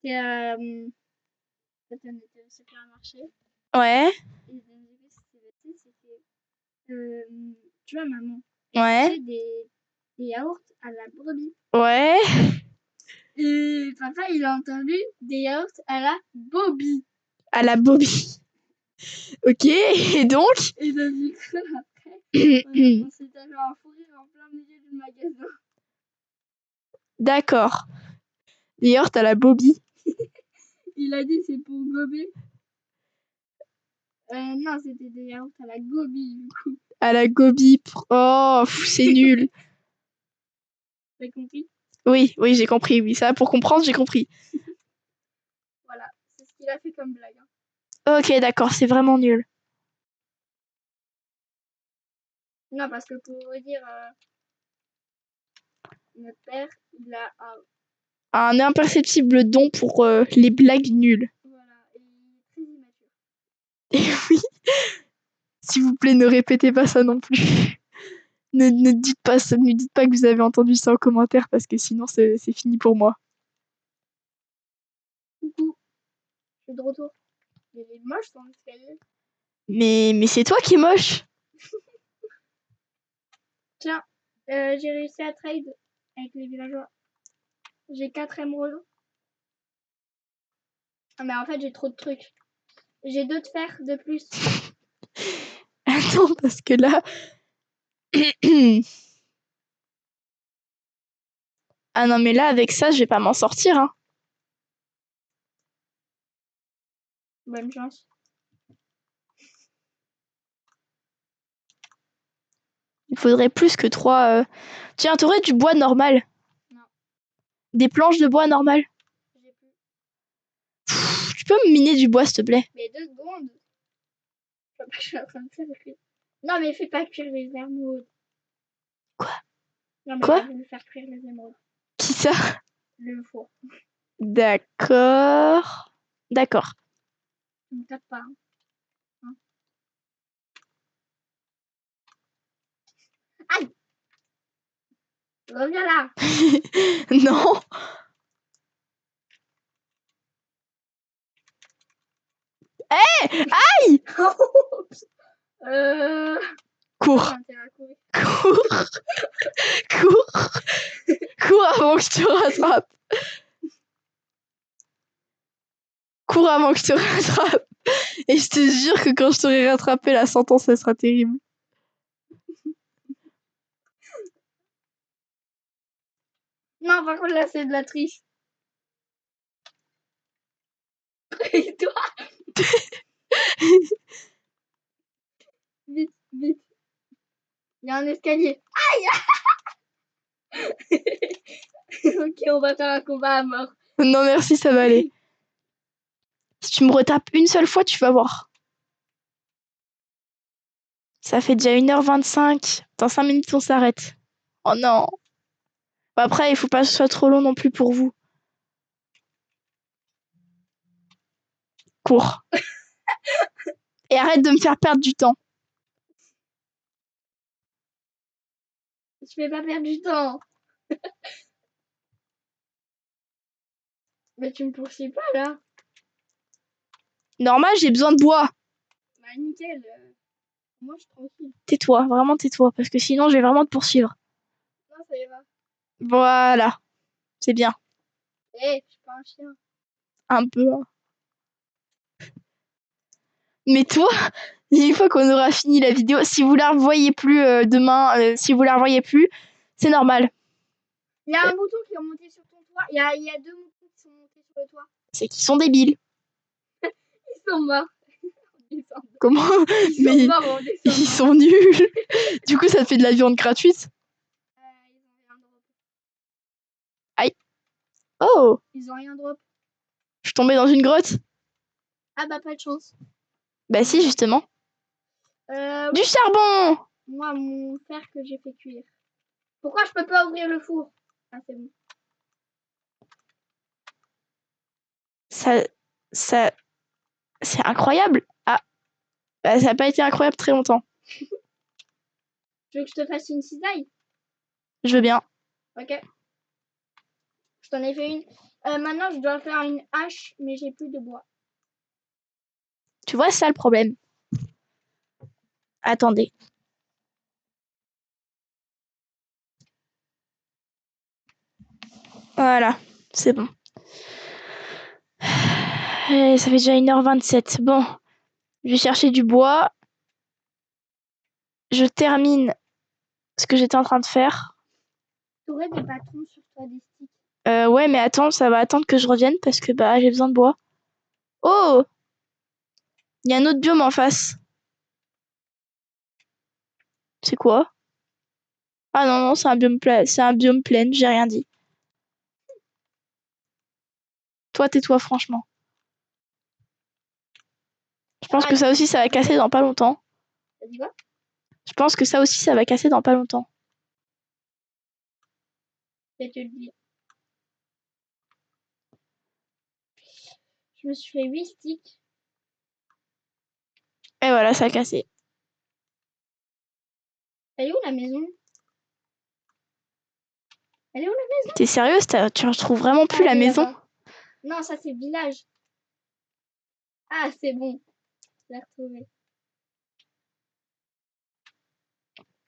Speaker 2: C'était quand on était au supermarché.
Speaker 1: Ouais,
Speaker 2: Et donc, du coup, ce qu'il avait fait, c'était. Tu vois, maman, elle
Speaker 1: ouais,
Speaker 2: achetait des yaourts à la brebis.
Speaker 1: ouais.
Speaker 2: Et papa, il a entendu des yaourts à la bobie.
Speaker 1: À la Bobby. Ok, et donc?
Speaker 2: Et donc, du coup, après, on s'est allé en fou rire en plein milieu du magasin.
Speaker 1: D'accord. D'ailleurs, t'as la Bobby.
Speaker 2: Il a dit c'est pour gober. Non, c'était des yaourts à la gobie, du coup.
Speaker 1: À la Gobi. Oh, c'est nul.
Speaker 2: T'as compris?
Speaker 1: Oui, oui, j'ai compris. Oui, ça, pour comprendre, j'ai compris.
Speaker 2: Voilà, c'est ce qu'il a fait comme blague. Hein.
Speaker 1: Ok, d'accord, c'est vraiment nul.
Speaker 2: Non, parce que pour vous dire, notre père, il a
Speaker 1: Un imperceptible don pour les blagues nulles.
Speaker 2: voilà, et il est très immature.
Speaker 1: Et oui, s'il vous plaît, ne répétez pas ça non plus. Ne dites pas ça, ne dites pas que vous avez entendu ça en commentaire parce que sinon c'est fini pour moi.
Speaker 2: Coucou, je suis de retour. Il est moche son escalier.
Speaker 1: Mais c'est toi qui es moche.
Speaker 2: Tiens, j'ai réussi à trade avec les villageois. J'ai 4 émeraudes. Ah, mais en fait, j'ai trop de trucs. J'ai 2 de fer de plus.
Speaker 1: Attends, parce que là. Ah non, mais là, avec ça, je vais pas m'en sortir. Hein.
Speaker 2: Bonne chance.
Speaker 1: Il faudrait plus que 3. Tiens, t'aurais du bois normal.
Speaker 2: Non.
Speaker 1: Des planches de bois normal.
Speaker 2: J'ai plus.
Speaker 1: Tu peux me miner du bois, s'il te plaît?
Speaker 2: Mais 2 secondes. Je suis en train de faire cuire. Non, mais fais pas cuire les émeraudes.
Speaker 1: Quoi?
Speaker 2: Non, mais il
Speaker 1: Quoi?
Speaker 2: a voulu faire cuire les émeraudes.
Speaker 1: Qui ça?
Speaker 2: Le four.
Speaker 1: D'accord. D'accord.
Speaker 2: Tu me tapes pas. Hein. Aïe! Reviens là!
Speaker 1: Non. Hé! Aïe!
Speaker 2: euh...
Speaker 1: Cours.
Speaker 2: J'ai intérêt à courir.
Speaker 1: Cours. Cours. Cours avant que je te rattrape. Cours avant que je te rattrape. Et je te jure que quand je t'aurai rattrapé, la sentence, elle sera terrible.
Speaker 2: Non, par contre, là, c'est de la triche. Et toi? Vite, vite. Il y a un escalier. Aïe. Ok, on va faire un combat à mort.
Speaker 1: Non, merci, ça va aller. Si tu me retapes une seule fois, tu vas voir. Ça fait déjà 1h25. Dans 5 minutes, on s'arrête. Oh non. Bah après, il faut pas que ce soit trop long non plus pour vous. Cours. Et arrête de me faire perdre du temps.
Speaker 2: Je vais pas perdre du temps. Mais tu me poursuis pas, là.
Speaker 1: Normal, j'ai besoin de bois.
Speaker 2: Bah, nickel. Moi, je suis tranquille.
Speaker 1: Tais-toi, vraiment tais-toi, parce que sinon, je vais vraiment te poursuivre.
Speaker 2: Non, ça ira.
Speaker 1: Voilà. C'est bien.
Speaker 2: Eh, je suis pas un chien.
Speaker 1: Un peu. Mais toi, une fois qu'on aura fini la vidéo, si vous la revoyez plus demain, si vous la revoyez plus, c'est normal.
Speaker 2: Il y a un mouton qui est remonté sur ton toit. Il y a 2 moutons qui sont montés sur le toit.
Speaker 1: C'est qu'ils sont débiles.
Speaker 2: Ils sont morts.
Speaker 1: Comment?
Speaker 2: Ils sont
Speaker 1: Mais
Speaker 2: morts en
Speaker 1: ils
Speaker 2: descendant.
Speaker 1: sont nuls. Du coup, ça te fait de la viande gratuite.
Speaker 2: Ils ont rien drop.
Speaker 1: Oh,
Speaker 2: Ils ont rien drop.
Speaker 1: je suis tombée dans une grotte.
Speaker 2: Ah bah, pas de chance.
Speaker 1: Bah si, justement.
Speaker 2: Oui.
Speaker 1: Du charbon.
Speaker 2: Moi, mon fer que j'ai fait cuire. Pourquoi je peux pas ouvrir le four? Ah, c'est bon.
Speaker 1: Ça, c'est incroyable. Ah, bah, ça n'a pas été incroyable très longtemps.
Speaker 2: Tu veux que je te fasse une cisaille?
Speaker 1: Je veux bien.
Speaker 2: Ok. Je t'en ai fait une. Maintenant, je dois faire une hache, mais j'ai plus de bois.
Speaker 1: Tu vois, c'est ça le problème. Attendez. Voilà, c'est bon. Et ça fait déjà 1h27. Bon, je vais chercher du bois. Je termine ce que j'étais en train de faire.
Speaker 2: T'aurais des bâtons sur toi, des sticks.
Speaker 1: Ouais, mais attends, ça va attendre que je revienne parce que bah j'ai besoin de bois. Oh, il y a un autre biome en face. C'est quoi? Ah non, non, c'est un biome c'est un biome plein, j'ai rien dit. Toi, tais-toi, franchement. Je pense que ça aussi, ça va casser dans pas longtemps.
Speaker 2: T'as dit quoi?
Speaker 1: Je pense que ça aussi, ça va casser dans pas longtemps.
Speaker 2: Je vais te le dire. Je me suis fait 8 sticks.
Speaker 1: Et voilà, ça a cassé.
Speaker 2: Elle est où la maison? Elle est où la maison?
Speaker 1: T'es sérieuse? Tu retrouves vraiment plus la maison?
Speaker 2: Non, ça c'est village. Ah, c'est bon. Je l'ai retrouvé.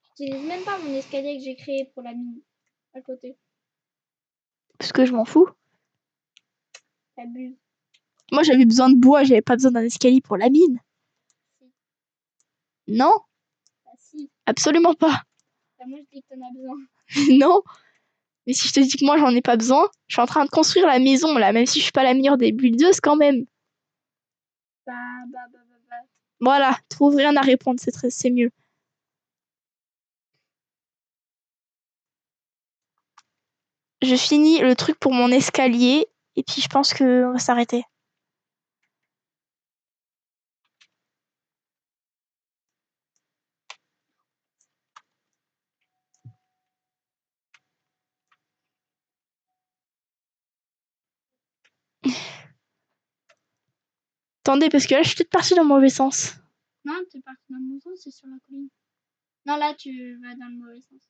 Speaker 2: J'utilise même pas mon escalier que j'ai créé pour la mine. À côté.
Speaker 1: Parce que je m'en fous.
Speaker 2: T'abuses.
Speaker 1: Moi, j'avais besoin de bois, j'avais pas besoin d'un escalier pour la mine.
Speaker 2: Si.
Speaker 1: Non,
Speaker 2: Ah si.
Speaker 1: absolument pas.
Speaker 2: Bah, moi je dis que t'en as besoin.
Speaker 1: Non. Mais si je te dis que moi, j'en ai pas besoin, je suis en train de construire la maison, là, même si je suis pas la meilleure des buildeuses quand même.
Speaker 2: Bah.
Speaker 1: Voilà, trouve rien à répondre, c'est mieux. Je finis le truc pour mon escalier, et puis je pense qu'on va s'arrêter. Attendez, parce que là, je suis peut-être partie dans le mauvais sens.
Speaker 2: Non, t'es parti dans le bon sens, c'est sur la colline. Non, là tu vas dans le mauvais sens.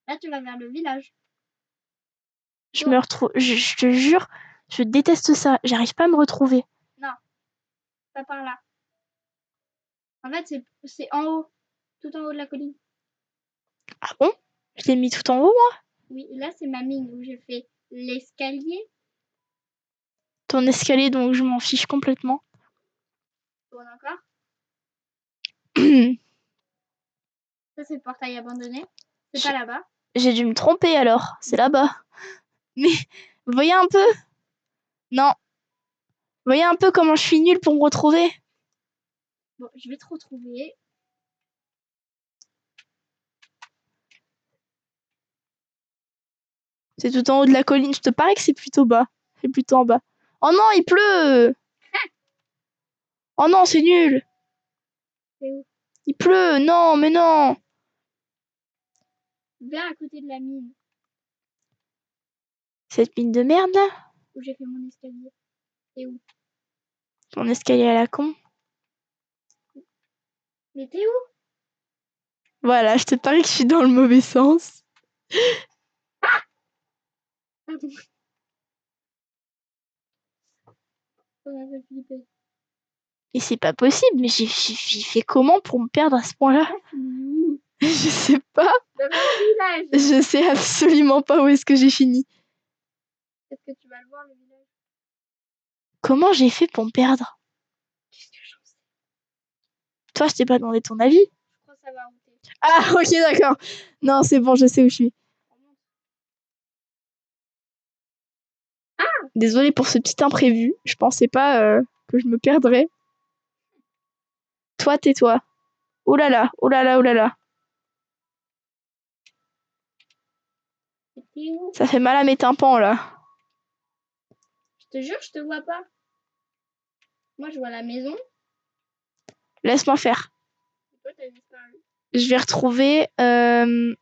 Speaker 2: Là tu vas vers le village.
Speaker 1: Je me retrouve, je te jure, je déteste ça. J'arrive pas à me retrouver.
Speaker 2: Non, pas par là. En fait, c'est en haut. Tout en haut de la colline.
Speaker 1: Ah bon? Je l'ai mis tout en haut, moi?
Speaker 2: Oui, là, c'est ma mine où j'ai fait l'escalier.
Speaker 1: Ton escalier, donc je m'en fiche complètement.
Speaker 2: Bon, encore. Ça, c'est le portail abandonné. C'est pas là-bas.
Speaker 1: J'ai dû me tromper alors. C'est là-bas. Mais, voyez un peu? Non. Voyez un peu comment je suis nulle pour me retrouver?
Speaker 2: Bon, je vais te retrouver.
Speaker 1: C'est tout en haut de la colline. Je te parie que c'est plutôt bas. C'est plutôt en bas. Oh non, il pleut! Oh non, c'est nul!
Speaker 2: C'est où?
Speaker 1: Il pleut! Non, mais non!
Speaker 2: Viens à côté de la mine
Speaker 1: Cette mine de merde là?
Speaker 2: où j'ai fait mon escalier. C'est où?
Speaker 1: Ton escalier à la con.
Speaker 2: Mais t'es où?
Speaker 1: Voilà, je te parie que je suis dans le mauvais sens.
Speaker 2: Pardon. On a fait flipper.
Speaker 1: Et c'est pas possible, mais j'ai fait comment pour me perdre à ce point-là?
Speaker 2: Ah, c'est où?
Speaker 1: Je sais pas.
Speaker 2: Dans un village.
Speaker 1: Je sais absolument pas où est-ce que j'ai fini.
Speaker 2: Est-ce que tu vas le voir, le village?
Speaker 1: Comment j'ai fait pour me perdre?
Speaker 2: Qu'est-ce que j'en sais?
Speaker 1: Toi, je t'ai pas demandé ton avis.
Speaker 2: Je crois que ça va router.
Speaker 1: Ah, ok, d'accord. Non, c'est bon, je sais où je suis. Désolée pour ce petit imprévu. Je pensais pas que je me perdrais. Toi, tais-toi. Oh là là, oh là là, oh là là.
Speaker 2: T'es où?
Speaker 1: Ça fait mal à mes tympans, là.
Speaker 2: Je te jure, je te vois pas. Moi, je vois la maison.
Speaker 1: Laisse-moi faire.
Speaker 2: Et toi, t'as disparu.
Speaker 1: Je vais retrouver...
Speaker 2: La maison.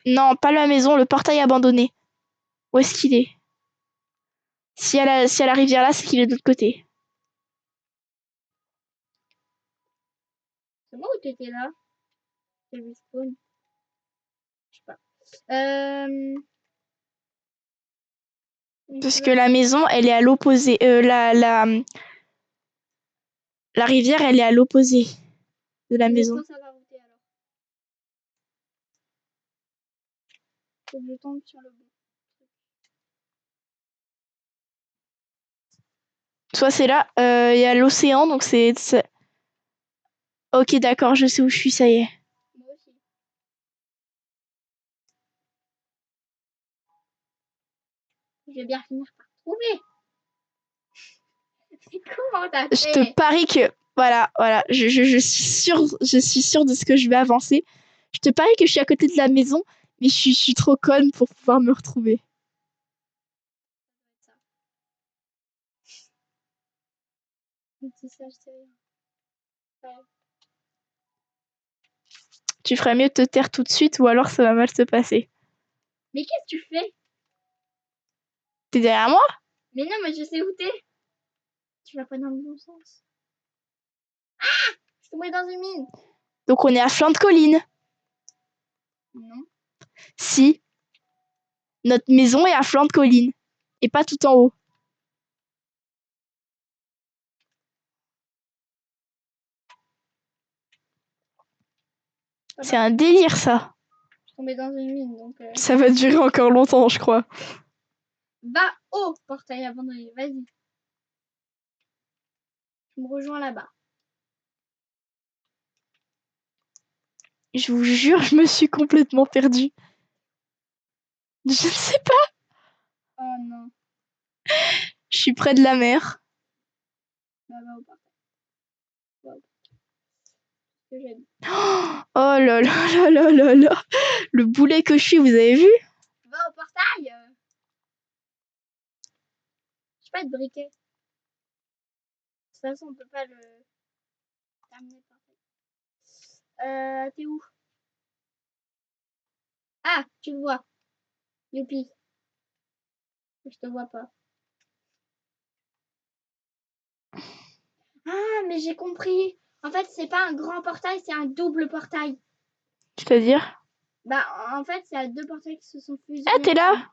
Speaker 1: Non, pas la maison, le portail abandonné. Où est-ce qu'il est? Si y a la rivière là, c'est qu'il est de l'autre côté.
Speaker 2: C'est moi où t'étais là? J'ai vu spawn. Je sais pas.
Speaker 1: Parce que la maison, elle est à l'opposé. La rivière, elle est à l'opposé de la maison.
Speaker 2: Quand ça va router alors? Faut que je tombe sur le bon.
Speaker 1: Soit c'est là, il y a l'océan, donc c'est... Ok, d'accord, je sais où je suis, ça y est.
Speaker 2: Moi aussi. Je vais bien finir par trouver. Comment t'as
Speaker 1: Je te
Speaker 2: fait?
Speaker 1: parie que... Voilà, je suis sûre de ce que je vais avancer. Je te parie que je suis à côté de la maison, mais je suis trop conne pour pouvoir me retrouver.
Speaker 2: C'est ça, je sais rien. Ouais.
Speaker 1: Tu ferais mieux de te taire tout de suite ou alors ça va mal se passer.
Speaker 2: Mais qu'est-ce que tu fais?
Speaker 1: T'es derrière moi?
Speaker 2: Mais non, mais je sais où t'es. Tu vas pas dans le bon sens. Ah! Je suis tombée dans une mine.
Speaker 1: Donc on est à flanc de colline.
Speaker 2: Non.
Speaker 1: Si. Notre maison est à flanc de colline. Et pas tout en haut. C'est un délire ça.
Speaker 2: Je suis tombée dans une mine, donc...
Speaker 1: Ça va durer encore longtemps, je crois.
Speaker 2: Va au portail abandonné, vas-y. Tu me rejoins là-bas.
Speaker 1: Je vous jure, je me suis complètement perdue. Je ne sais pas.
Speaker 2: Oh non.
Speaker 1: Je suis près de la mer.
Speaker 2: Bah, va au portail. Wow. Ce que j'ai dit.
Speaker 1: Oh là là là là là là. Le boulet que je suis, vous avez vu?
Speaker 2: Va au portail. Je pas de briquet. De toute façon, on peut pas le terminer le portail. T'es où? Ah, tu le vois. Youpi. Je te vois pas. Ah, mais j'ai compris. En fait, c'est pas un grand portail, c'est un double portail.
Speaker 1: C'est-à-dire?
Speaker 2: Bah, en fait, c'est deux portails qui se sont fusionnés.
Speaker 1: Ah, t'es là?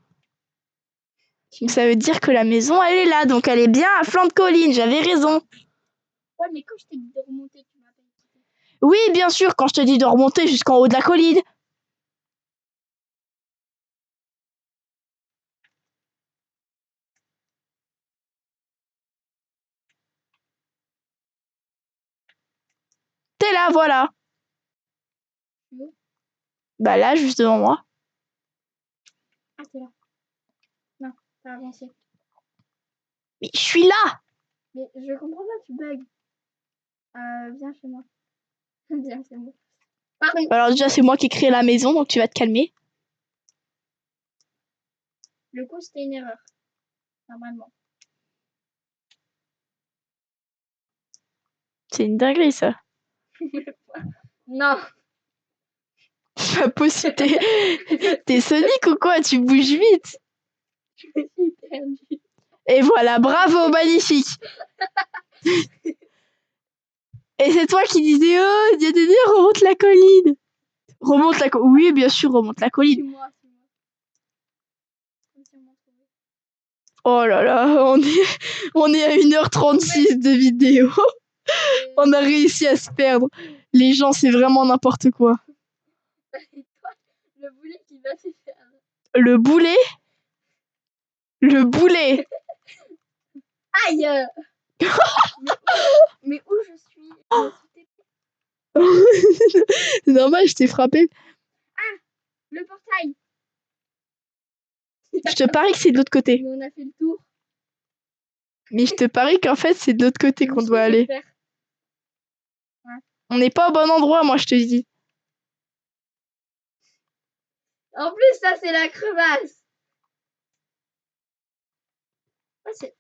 Speaker 1: Donc ça veut dire que la maison, elle est là. Donc elle est bien à flanc de colline. J'avais raison.
Speaker 2: Ouais, mais quand je t'ai dit de remonter, tu m'as pas écouté.
Speaker 1: Oui, bien sûr, quand je te dis de remonter jusqu'en haut de la colline. T'es là, voilà.
Speaker 2: Où?
Speaker 1: Bah là, juste devant moi.
Speaker 2: Ah, t'es là. Non, t'as avancé.
Speaker 1: Mais je suis là.
Speaker 2: Mais je comprends pas, tu bugs. Viens chez moi. Viens chez moi. Pardon.
Speaker 1: Alors déjà, c'est moi qui ai créé la maison, donc tu vas te calmer.
Speaker 2: Le coup, c'était une erreur. Normalement.
Speaker 1: C'est une dinguerie, ça.
Speaker 2: Non.
Speaker 1: C'est pas possible. T'es Sonic ou quoi? Tu bouges vite.
Speaker 2: Je me suis perdue.
Speaker 1: Et voilà, bravo, magnifique. Et c'est toi qui disais, oh, remonte la colline. Remonte la colline. Oui, bien sûr, remonte la colline.
Speaker 2: C'est moi, c'est moi. Comme si on m'en trouvait.
Speaker 1: Oh là là, on est à 1h36 de vidéo. On a réussi à se perdre. Les gens, c'est vraiment n'importe quoi.
Speaker 2: C'est toi, le boulet qui va se faire.
Speaker 1: Le boulet? Le boulet.
Speaker 2: Aïe. Mais où je suis? Je me suis TP.
Speaker 1: C'est normal, je t'ai frappé.
Speaker 2: Le portail.
Speaker 1: Je te parie que c'est de l'autre côté.
Speaker 2: Mais on a fait le tour.
Speaker 1: Mais je te parie qu'en fait, c'est de l'autre côté qu'on doit aller.
Speaker 2: Faire.
Speaker 1: On n'est pas au bon endroit, moi, je te dis.
Speaker 2: En plus, ça, c'est la crevasse. Ah, c'est...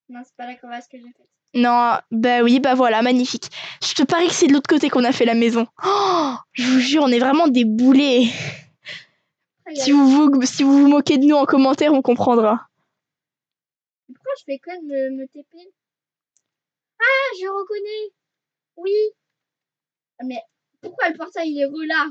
Speaker 2: Non, c'est pas la crevasse que j'ai faite.
Speaker 1: Non, bah oui, bah voilà, magnifique. Je te parie que c'est de l'autre côté qu'on a fait la maison. Oh, je vous jure, on est vraiment des boulets. Si vous vous moquez de nous en commentaire, on comprendra.
Speaker 2: Pourquoi je fais que de me TP? Ah, je reconnais. Oui. Mais pourquoi le portail, il est là?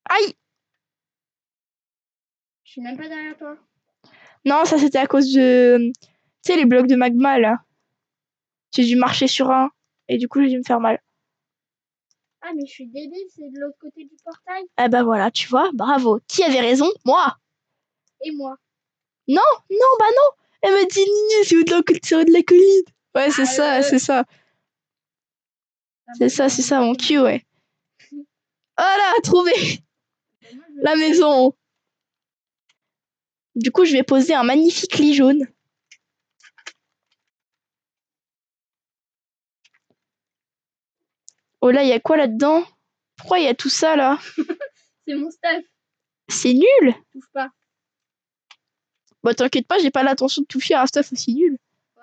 Speaker 1: Aïe!
Speaker 2: Je suis même pas derrière toi.
Speaker 1: Non, ça c'était à cause de... Tu sais, les blocs de magma, là. J'ai dû marcher sur un, et du coup, j'ai dû me faire mal.
Speaker 2: Ah, mais je suis débile, c'est de l'autre côté du portail.
Speaker 1: Eh bah voilà, tu vois, bravo. Qui avait raison? Moi!
Speaker 2: Et moi.
Speaker 1: Non, non, bah non! Elle m'a dit, Nini, c'est au de la colline. Ouais, c'est ça, c'est ça. C'est ça, mon cul, ouais. Voilà, trouvé la maison. Du coup, je vais poser un magnifique lit jaune. Oh là, il y a quoi là-dedans? Pourquoi il y a tout ça, là?
Speaker 2: C'est mon stuff.
Speaker 1: C'est nul!
Speaker 2: Touche pas.
Speaker 1: Bah t'inquiète pas, j'ai pas l'intention de toucher à un stuff aussi nul.
Speaker 2: Oh.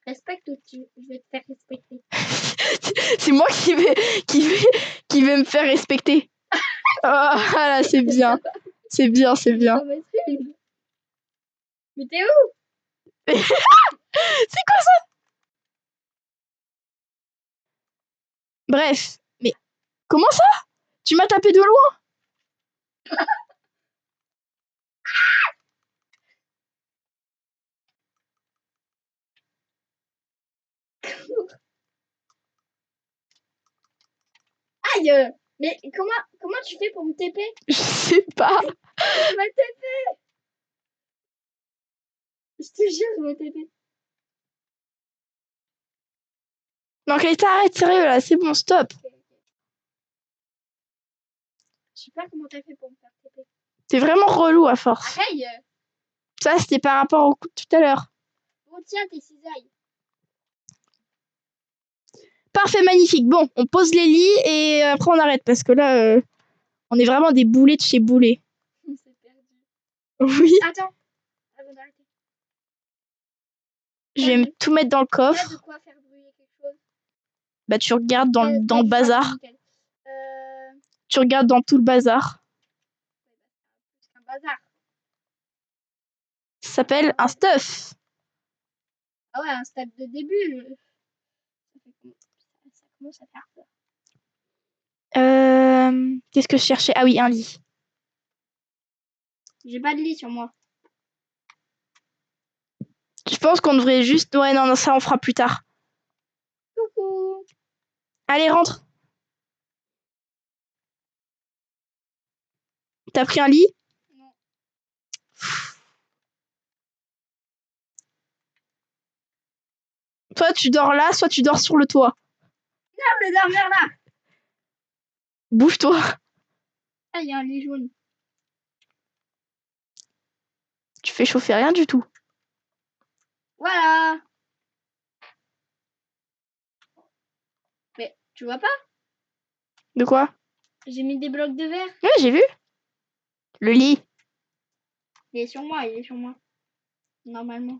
Speaker 2: Respecte ou je vais te faire respecter.
Speaker 1: C'est moi qui vais me faire respecter. Ah là, c'est bien. C'est bien, c'est bien.
Speaker 2: Oh, mais t'es où?
Speaker 1: C'est quoi ça? Bref, mais comment ça? Tu m'as tapé de loin?
Speaker 2: Aïe. Mais comment tu fais pour me TP?
Speaker 1: Je sais pas.
Speaker 2: Je me TP. Je te jure, je me TP.
Speaker 1: Non, ok, t'arrêtes, sérieux là, c'est bon, stop.
Speaker 2: Je sais pas comment t'as fait pour me faire TP.
Speaker 1: T'es vraiment relou à force.
Speaker 2: Aïe.
Speaker 1: Ça, c'était par rapport au coup de tout à l'heure.
Speaker 2: Bon, tiens, tes cisailles.
Speaker 1: Parfait, magnifique. Bon, on pose les lits et après on arrête parce que là, on est vraiment des boulets de chez boulets.
Speaker 2: On s'est perdu.
Speaker 1: Oui.
Speaker 2: Attends. Avant d'arrêter.
Speaker 1: Je vais tout mettre dans le
Speaker 2: Là, de
Speaker 1: coffre.
Speaker 2: quoi faire brûler quelque chose.
Speaker 1: Bah, tu regardes dans le
Speaker 2: Du
Speaker 1: bazar.
Speaker 2: nickel.
Speaker 1: Tu regardes dans tout le bazar.
Speaker 2: Un bazar.
Speaker 1: Ça s'appelle un stuff.
Speaker 2: Ah ouais, un stade de début. Ça commence à faire peur.
Speaker 1: Qu'est-ce que je cherchais? Ah oui, un lit.
Speaker 2: J'ai pas de lit sur moi.
Speaker 1: Je pense qu'on devrait juste... Ouais, non, ça on fera plus tard.
Speaker 2: Coucou.
Speaker 1: Allez, rentre. T'as pris un lit?
Speaker 2: Non.
Speaker 1: Soit tu dors là, soit tu dors sur le toit.
Speaker 2: Non, le dormeur là.
Speaker 1: Bouge-toi.
Speaker 2: Ah, il y a un lit jaune.
Speaker 1: Tu fais chauffer rien du tout.
Speaker 2: Voilà. Mais tu vois pas?
Speaker 1: De quoi?
Speaker 2: J'ai mis des blocs de verre.
Speaker 1: Ouais, j'ai vu. Le lit.
Speaker 2: Il est sur moi, il est sur moi. Normalement.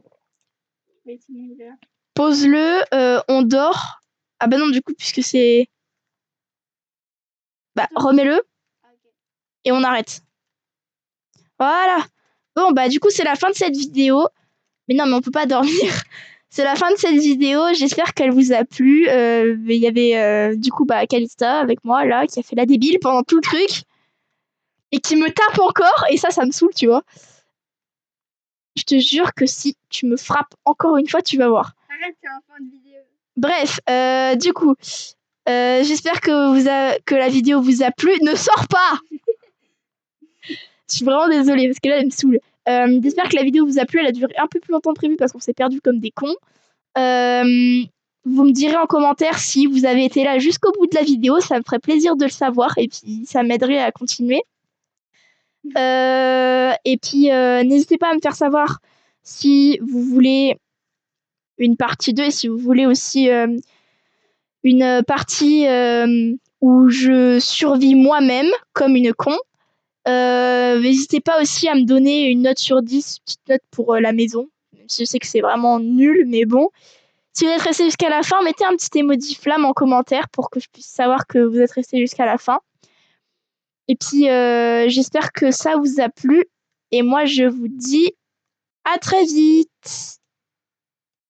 Speaker 2: Mais sinon, il est là.
Speaker 1: Pose-le, on dort. Ah bah non, du coup, puisque c'est... Bah,
Speaker 2: Attends.
Speaker 1: remets-le
Speaker 2: Ah, ok.
Speaker 1: et on arrête. Voilà. Bon, bah du coup, c'est la fin de cette vidéo. Mais non, mais on peut pas dormir. C'est la fin de cette vidéo. J'espère qu'elle vous a plu. Il y avait du coup bah, Calista avec moi là qui a fait la débile pendant tout le truc et qui me tape encore. Et ça me saoule, tu vois. Je te jure que si tu me frappes encore une fois, tu vas voir.
Speaker 2: Arrête, c'est la fin de vidéo.
Speaker 1: Bref, du coup, j'espère que la vidéo vous a plu. Ne sors pas. Je suis vraiment désolée parce que là, elle me saoule. J'espère que la vidéo vous a plu. Elle a duré un peu plus longtemps que prévu parce qu'on s'est perdu comme des cons. Vous me direz en commentaire si vous avez été là jusqu'au bout de la vidéo. Ça me ferait plaisir de le savoir et puis ça m'aiderait à continuer. Et puis, n'hésitez pas à me faire savoir si vous voulez une partie 2 et si vous voulez aussi une partie où je survis moi-même comme une con. N'hésitez pas aussi à me donner une note sur 10, petite note pour la maison. Même si je sais que c'est vraiment nul, mais bon. Si vous êtes resté jusqu'à la fin, mettez un petit emoji flamme en commentaire pour que je puisse savoir que vous êtes resté jusqu'à la fin. Et puis, j'espère que ça vous a plu. Et moi, je vous dis à très vite.